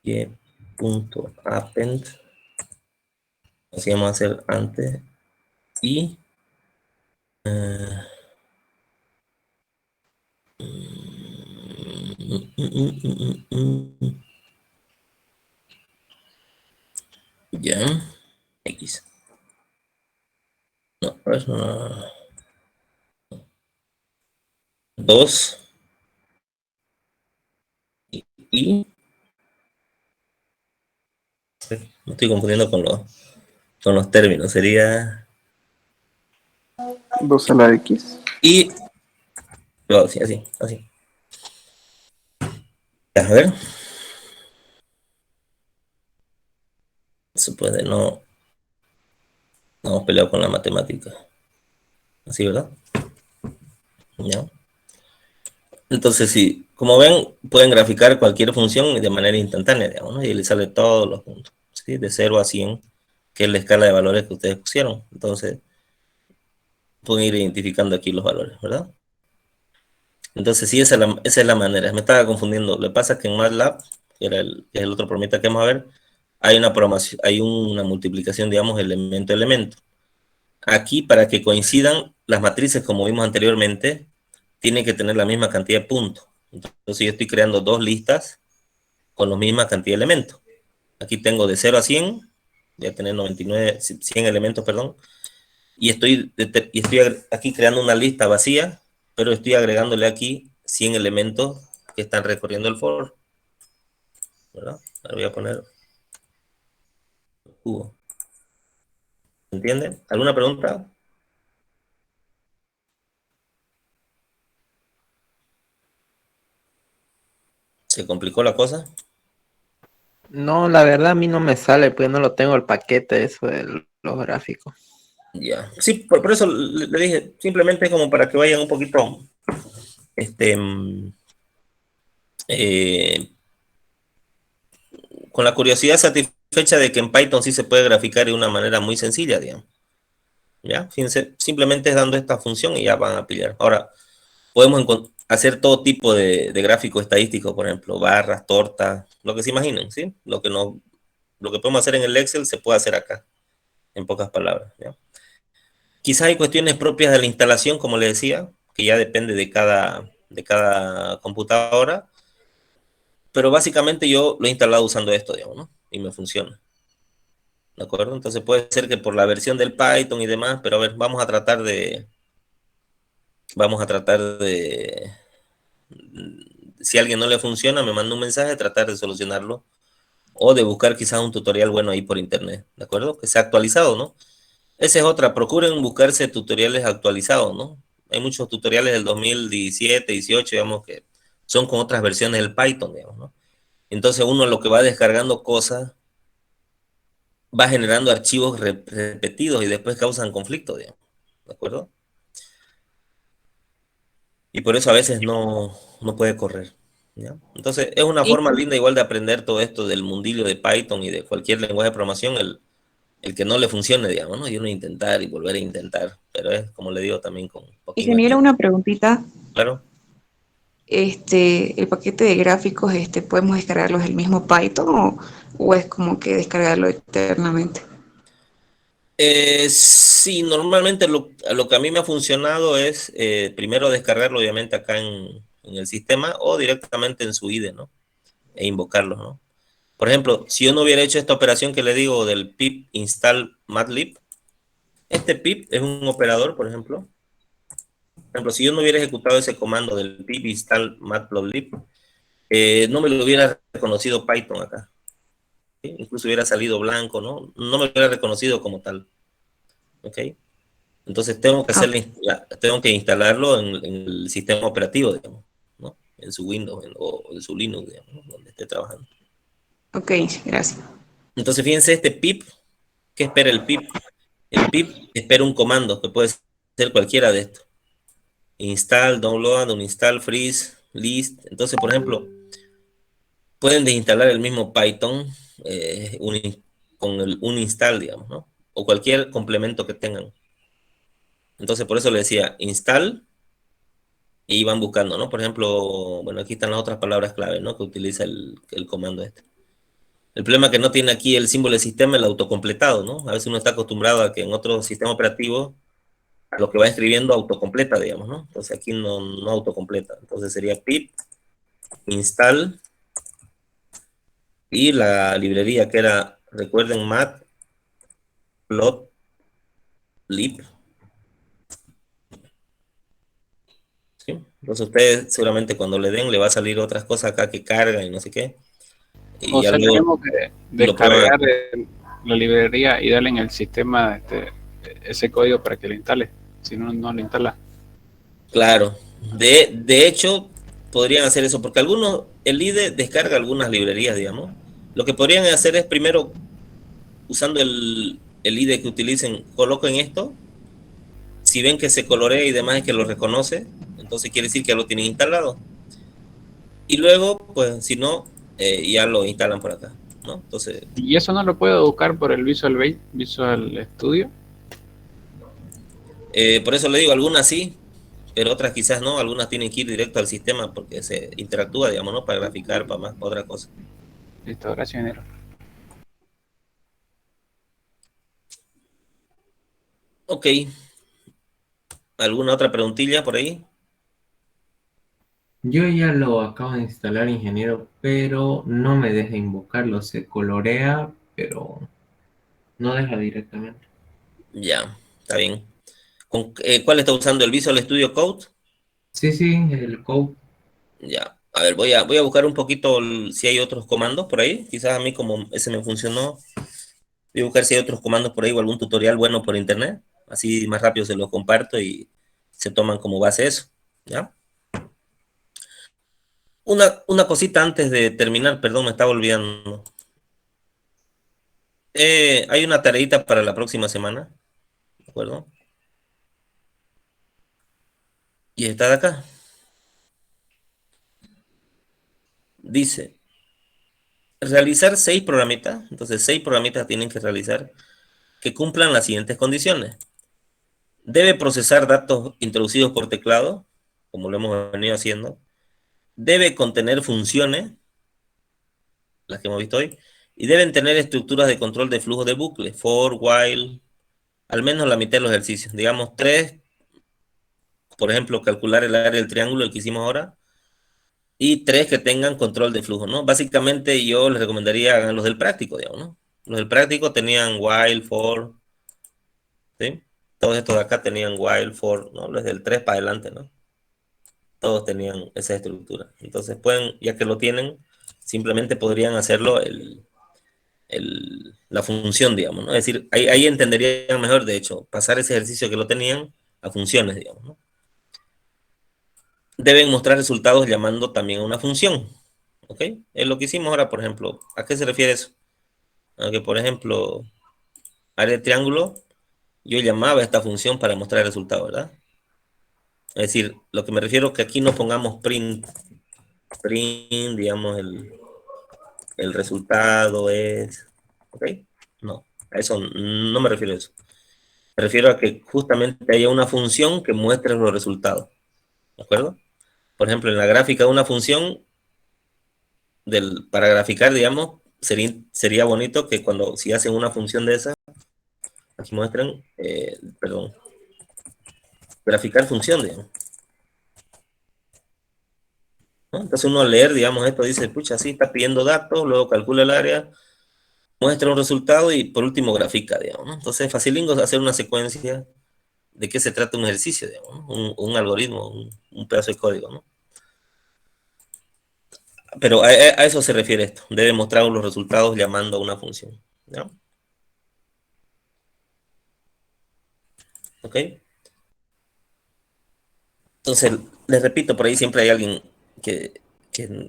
Y.append. Así vamos a hacer antes. Y ya. X. No, a ver, no. 2 y me estoy confundiendo con los términos. Sería 2 a la X. y no, así. Ya, a ver. Eso puede no hemos peleado con la matemática. Así, ¿verdad? Ya. Entonces, sí, como ven, pueden graficar cualquier función de manera instantánea, digamos, ¿no? Y le sale todos los puntos, ¿sí? De 0 a 100, que es la escala de valores que ustedes pusieron. Entonces, pueden ir identificando aquí los valores, ¿verdad? Entonces, sí, esa es la manera. Me estaba confundiendo. Lo que pasa es que en MATLAB, que es el otro programita que vamos a ver, hay una programación, hay una multiplicación, digamos, elemento a elemento. Aquí, para que coincidan las matrices, como vimos anteriormente, tienen que tener la misma cantidad de puntos. Entonces, yo estoy creando dos listas con la misma cantidad de elementos. Aquí tengo de 0 a 100, voy a tener 99, 100 elementos, perdón, y estoy aquí creando una lista vacía, pero estoy agregándole aquí 100 elementos que están recorriendo el for, ¿verdad? Ahora voy a poner cubo. ¿Entienden? ¿Alguna pregunta? ¿Se complicó la cosa? No, la verdad a mí no me sale, pues no lo tengo el paquete eso de los gráficos. Ya. Sí, por eso le dije, simplemente como para que vayan un poquito, con la curiosidad satisfecha de que en Python sí se puede graficar de una manera muy sencilla, digamos. ¿Ya? Fíjense, simplemente es dando esta función y ya van a pillar. Ahora, podemos hacer todo tipo de gráfico estadístico, por ejemplo, barras, tortas, lo que se imaginen, ¿sí? Lo que podemos hacer en el Excel se puede hacer acá, en pocas palabras, ¿ya? Quizás hay cuestiones propias de la instalación, como les decía, que ya depende de cada computadora, pero básicamente yo lo he instalado usando esto, digamos, ¿no? Y me funciona. ¿De acuerdo? Entonces puede ser que por la versión del Python y demás, pero a ver, vamos a tratar si a alguien no le funciona, me manda un mensaje, tratar de solucionarlo o de buscar quizás un tutorial bueno ahí por internet, ¿de acuerdo? Que sea actualizado, ¿no? Esa es otra, procuren buscarse tutoriales actualizados, ¿no? Hay muchos tutoriales del 2017, 18, digamos, que son con otras versiones del Python, digamos, ¿no? Entonces uno lo que va descargando cosas va generando archivos repetidos y después causan conflicto, digamos, ¿de acuerdo? y por eso a veces no puede correr, ¿ya? Entonces, es una forma linda igual de aprender todo esto del mundillo de Python y de cualquier lenguaje de programación, el que no le funcione, digamos, ¿no? Y uno intentar y volver a intentar, pero es, como le digo, también con un poquito de Ingeniero, tiempo. una preguntita. Claro. El paquete de gráficos, ¿podemos descargarlos del mismo Python o es como que descargarlo eternamente? Sí, normalmente lo que a mí me ha funcionado es primero descargarlo obviamente acá en el sistema o directamente en su IDE, ¿no? E invocarlo, ¿no? Por ejemplo, si yo no hubiera hecho esta operación que le digo del pip install matlib, este pip es un operador, por ejemplo. Por ejemplo, si yo no hubiera ejecutado ese comando del pip install matplotlib, no me lo hubiera reconocido Python acá. ¿Sí? Incluso hubiera salido blanco, ¿no? No me hubiera reconocido como tal. ¿Ok? Entonces tengo que tengo que instalarlo en el sistema operativo, digamos, ¿no? En su Windows o en su Linux, digamos, ¿no? Donde esté trabajando. Ok, gracias. Entonces, fíjense, este pip, ¿qué espera el pip? El pip espera un comando que puede ser cualquiera de estos. Install, download, uninstall, freeze, list. Entonces, por ejemplo, pueden desinstalar el mismo Python con el uninstall, digamos, ¿no? O cualquier complemento que tengan. Entonces, por eso le decía install y van buscando, ¿no? Por ejemplo, bueno, aquí están las otras palabras clave, ¿no? Que utiliza el comando este. El problema es que no tiene aquí el símbolo de sistema, el autocompletado, ¿no? A veces uno está acostumbrado a que en otro sistema operativo lo que va escribiendo autocompleta, digamos, ¿no? Entonces aquí no autocompleta. Entonces sería pip install y la librería que era, recuerden, matplotlib. ¿Sí? Entonces ustedes seguramente cuando le den le va a salir otras cosas acá que carga y no sé qué. Y O ya sea, luego tenemos que lo prueban. descargar la librería y darle en el sistema ese código para que lo instale. Si no, no lo instala. Claro. De hecho, podrían hacer eso, porque el IDE descarga algunas librerías, digamos. Lo que podrían hacer es primero, usando el IDE que utilicen, coloquen esto. Si ven que se colorea y demás es que lo reconoce, entonces quiere decir que ya lo tienen instalado. Y luego, pues, si no, ya lo instalan por acá, ¿no? Entonces, Y eso no lo puedo buscar por el Visual Studio. por eso le digo, algunas sí, pero otras quizás no. Algunas tienen que ir directo al sistema porque se interactúa, digamos, ¿no? Para graficar, para más, para otra cosa. Listo, gracias, Enero. Ok. ¿Alguna otra preguntilla por ahí? Yo ya lo acabo de instalar, ingeniero, pero no me deja invocarlo. Se colorea, pero no deja directamente. Ya, está bien. ¿Cuál está usando? ¿El Visual Studio Code? Sí, sí, el code. Ya. A ver, voy a buscar un poquito si hay otros comandos por ahí. Quizás a mí como ese me funcionó. Voy a buscar si hay otros comandos por ahí o algún tutorial bueno por internet. Así más rápido se los comparto y se toman como base eso. ¿Ya? Una cosita antes de terminar, perdón, me estaba olvidando. Hay una tareita para la próxima semana, ¿de acuerdo? Y está de acá. Dice, realizar 6 programitas. Entonces, 6 programitas tienen que realizar que cumplan las siguientes condiciones. Debe procesar datos introducidos por teclado, como lo hemos venido haciendo. Debe contener funciones, las que hemos visto hoy, y deben tener estructuras de control de flujo de bucle, for, while, al menos la mitad de los ejercicios. Digamos 3, por ejemplo, calcular el área del triángulo, el que hicimos ahora, y 3 que tengan control de flujo, ¿no? Básicamente yo les recomendaría hagan los del práctico, digamos, ¿no? Los del práctico tenían while, for, ¿sí? Todos estos de acá tenían while, for, ¿no? Los del 3 para adelante, ¿no? Todos tenían esa estructura. Entonces pueden, ya que lo tienen, simplemente podrían hacerlo la función, digamos, ¿no? Es decir, ahí entenderían mejor, de hecho, pasar ese ejercicio que lo tenían a funciones, digamos, ¿no? Deben mostrar resultados llamando también a una función, ¿ok? Es lo que hicimos ahora, por ejemplo. ¿A qué se refiere eso? A que, por ejemplo, área de triángulo, yo llamaba a esta función para mostrar el resultado, ¿verdad? Es decir, lo que me refiero es que aquí no pongamos print, digamos, el resultado es, ¿ok? No, a eso no me refiero a eso. Me refiero a que justamente haya una función que muestre los resultados, ¿de acuerdo? Por ejemplo, en la gráfica de una función, para graficar, digamos, sería bonito que si hacen una función de esa, aquí muestran, perdón, graficar función, digamos. ¿No? Entonces uno al leer, digamos, esto dice, pucha, sí, está pidiendo datos, luego calcula el área, muestra un resultado y por último grafica, digamos, ¿no? Entonces es facilingo hacer una secuencia de qué se trata un ejercicio, digamos, ¿no? un algoritmo, un pedazo de código, ¿no? Pero a eso se refiere esto, debe mostrar los resultados llamando a una función, ¿no? ¿Ok? Entonces, les repito, por ahí siempre hay alguien que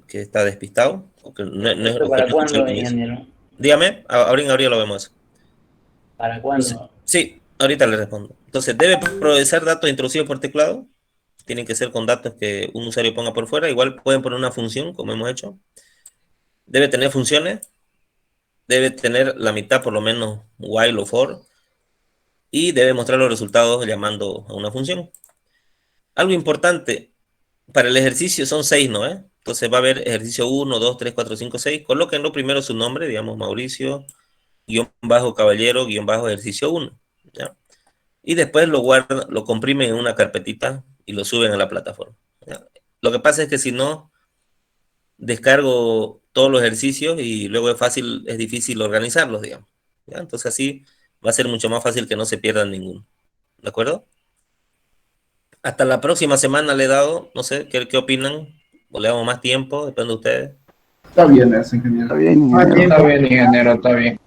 está despistado, o que no, ¿Esto o que para no escuchó cuándo, el comienzo. ingeniero? Dígame, ahorita lo vemos. ¿Para Entonces, cuándo? sí, ahorita le respondo. Entonces, debe procesar datos introducidos por teclado. Tienen que ser con datos que un usuario ponga por fuera. Igual pueden poner una función, como hemos hecho. Debe tener funciones. Debe tener la mitad, por lo menos, while o for. Y debe mostrar los resultados llamando a una función. Algo importante, para el ejercicio son 6, ¿no? Entonces va a haber ejercicio 1, 2, 3, 4, 5, 6. Colóquenlo primero su nombre, digamos Mauricio, guión bajo caballero, guión bajo ejercicio 1. ¿Ya? Y después lo guardan, lo comprimen en una carpetita y lo suben a la plataforma. ¿Ya? Lo que pasa es que si no, descargo todos los ejercicios y luego es difícil organizarlos, digamos. ¿Ya? Entonces así va a ser mucho más fácil que no se pierdan ninguno. ¿De acuerdo? Hasta la próxima semana le he dado, no sé, ¿qué opinan? O le damos más tiempo, depende de ustedes. Está bien eso, ingeniero. Está bien, Ah, ingeniero. tiempo. Está bien, ingeniero, está bien.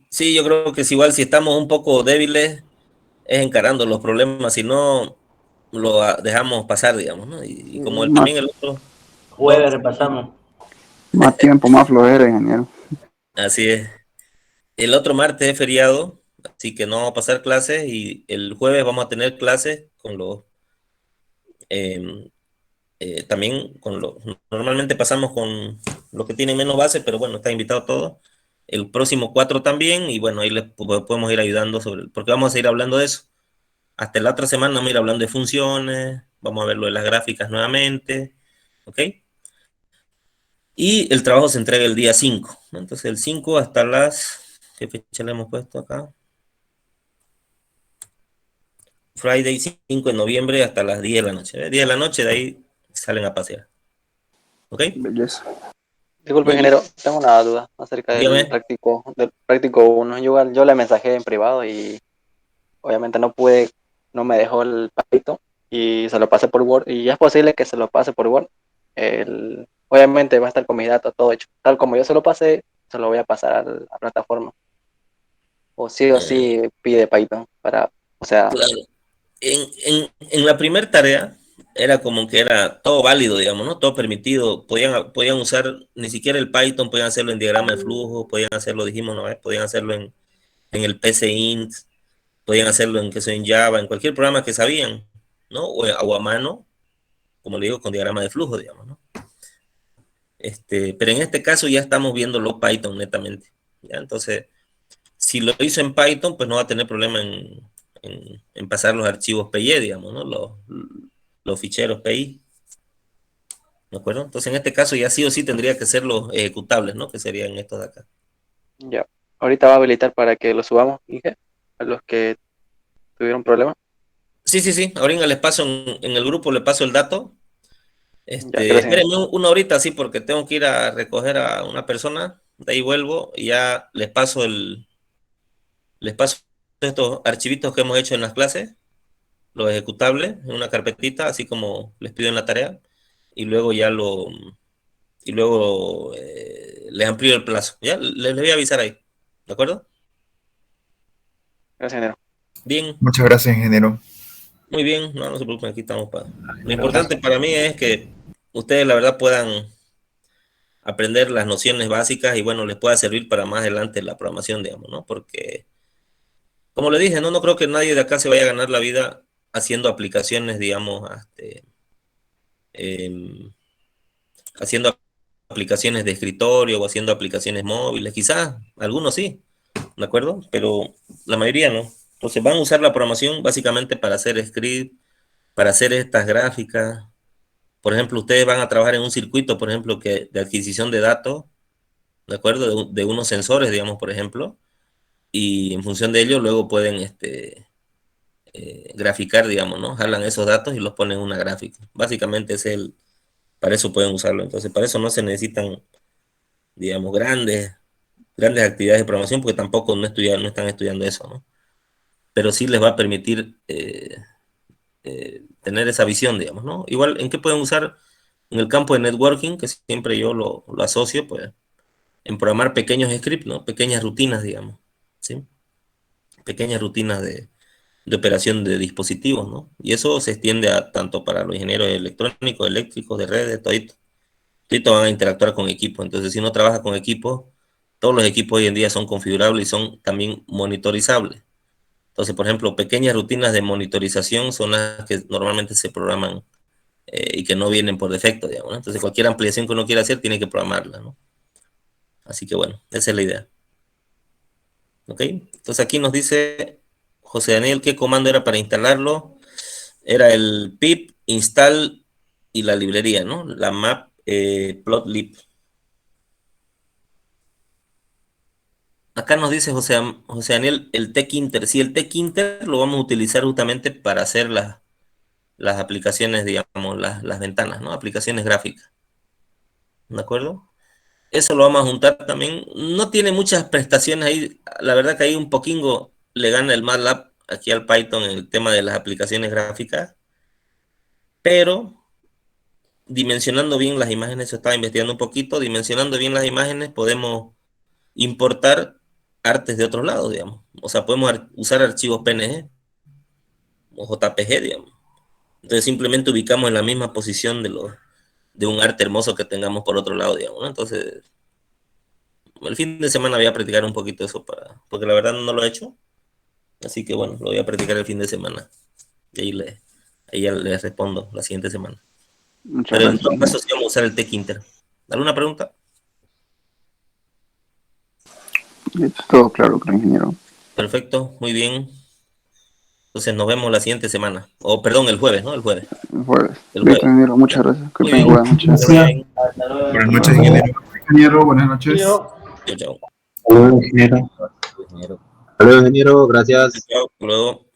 Sí, yo creo que igual si estamos un poco débiles, es encarando los problemas, si no, dejamos pasar, digamos, ¿no? Y como también el otro, Jueves repasamos. Más tiempo, más flojera, ingeniero. así es. El otro martes es feriado, así que no vamos a pasar clases y el jueves vamos a tener clases con em, también normalmente pasamos con los que tienen menos base, pero bueno, está invitado todo. El próximo 4 también, y bueno, ahí les podemos ir ayudando porque vamos a ir hablando de eso. Hasta la otra semana vamos a ir hablando de funciones, vamos a ver lo de las gráficas nuevamente, ¿ok? Y el trabajo se entrega el día 5, ¿no? Entonces el 5 hasta ¿qué fecha le hemos puesto acá? Friday 5 de noviembre hasta las 10 de la noche. 10 de la noche, de ahí salen a pasear. ¿Ok? Belleza. Disculpe, ingeniero, tengo una duda acerca Dígame. del práctico 1. Yo le mensajé en privado y obviamente no me dejó el Python y se lo pasé por Word y es posible que se lo pase por Word. Obviamente va a estar con mis datos todo hecho. Tal como yo se lo pasé, se lo voy a pasar a la plataforma. O sí pide Python o sea, Claro. En la primera tarea era como que era todo válido, digamos, ¿no? Todo permitido. Podían usar ni siquiera el Python, podían hacerlo en diagrama de flujo, podían hacerlo, dijimos, ¿no? Podían hacerlo en el PCInt, podían hacerlo en Java, en cualquier programa que sabían, ¿no? O a mano, como le digo, con diagrama de flujo, digamos, ¿no? Pero en este caso ya estamos viendo lo Python netamente, ¿ya? Entonces, si lo hizo en Python, pues no va a tener problema en pasar los archivos PY, digamos, ¿no? Los ficheros PI, ¿de acuerdo? Entonces, en este caso ya sí o sí tendría que ser los ejecutables, ¿no? Que serían estos de acá. ya. Ahorita va a habilitar para que lo subamos, dije, a los que tuvieron problemas. Sí. Ahorita les paso en el grupo, le paso el dato. Ya, gracias. Espérenme una horita, sí, porque tengo que ir a recoger a una persona, de ahí vuelvo y ya les paso estos archivitos que hemos hecho en las clases, los ejecutables, en una carpetita, así como les pido en la tarea, y luego les amplío el plazo. Ya, les voy a avisar ahí, ¿de acuerdo? Gracias, ingeniero. Bien, Muchas gracias, ingeniero. muy bien, no se preocupen, aquí estamos para. Lo importante para mí es que ustedes, la verdad, puedan aprender las nociones básicas y bueno, les pueda servir para más adelante la programación, digamos, ¿no? Porque, como le dije, no creo que nadie de acá se vaya a ganar la vida haciendo aplicaciones, digamos, haciendo aplicaciones de escritorio o haciendo aplicaciones móviles, quizás algunos sí, ¿de acuerdo? Pero la mayoría no. Entonces van a usar la programación básicamente para hacer script, para hacer estas gráficas. Por ejemplo, ustedes van a trabajar en un circuito, por ejemplo, de adquisición de datos, ¿de acuerdo? De unos sensores, digamos, por ejemplo, y en función de ello luego pueden graficar, digamos, ¿no? Jalan esos datos y los ponen en una gráfica. Básicamente para eso pueden usarlo. Entonces, para eso no se necesitan, digamos, grandes actividades de programación, porque tampoco no están estudiando eso, ¿no? Pero sí les va a permitir tener esa visión, digamos, ¿no? Igual, ¿en qué pueden usar? En el campo de networking, que siempre yo lo asocio, pues, en programar pequeños scripts, ¿no? Pequeñas rutinas, digamos, ¿sí? Pequeñas rutinas de operación de dispositivos, ¿no? Y eso se extiende tanto para los ingenieros electrónicos, eléctricos, de redes, todito van a interactuar con equipos. Entonces, si uno trabaja con equipos, todos los equipos hoy en día son configurables y son también monitorizables. Entonces, por ejemplo, pequeñas rutinas de monitorización son las que normalmente se programan y que no vienen por defecto, digamos, ¿no? Entonces, cualquier ampliación que uno quiera hacer tiene que programarla, ¿no? Así que bueno, esa es la idea. ¿Ok? Entonces aquí nos dice José Daniel qué comando era para instalarlo. Era el pip install y la librería, ¿no? La map plotlib. Acá nos dice José Daniel el tkinter. Sí, el tkinter lo vamos a utilizar justamente para hacer las aplicaciones, digamos, las ventanas, ¿no? Aplicaciones gráficas. ¿De acuerdo? Eso lo vamos a juntar también. No tiene muchas prestaciones ahí. La verdad que ahí un poquinho le gana el MATLAB aquí al Python en el tema de las aplicaciones gráficas. Pero dimensionando bien las imágenes, yo estaba investigando un poquito, dimensionando bien las imágenes podemos importar artes de otros lados, digamos. O sea, podemos usar archivos PNG o JPG, digamos. Entonces simplemente ubicamos en la misma posición de un arte hermoso que tengamos por otro lado, digamos, ¿no? Entonces, el fin de semana voy a practicar un poquito eso porque la verdad no lo he hecho. Así que bueno, lo voy a practicar el fin de semana. Y ahí ya les respondo la siguiente semana. Muchas Pero en gracias. todo caso sí vamos a usar el tkinter. ¿Alguna pregunta? Todo claro, creo, ingeniero. Perfecto, muy bien. Entonces nos vemos la siguiente semana. O perdón, el jueves, ¿no? El jueves. El jueves. El jueves. Listo, ingeniero, muchas gracias. Que Muy tenga bien. buenas noches. Bien. Buenas noches, ingeniero. Ingeniero, buenas noches. Chao, chao. Saludos, ingeniero. Saludos, ingeniero. Gracias. Chao, hasta luego.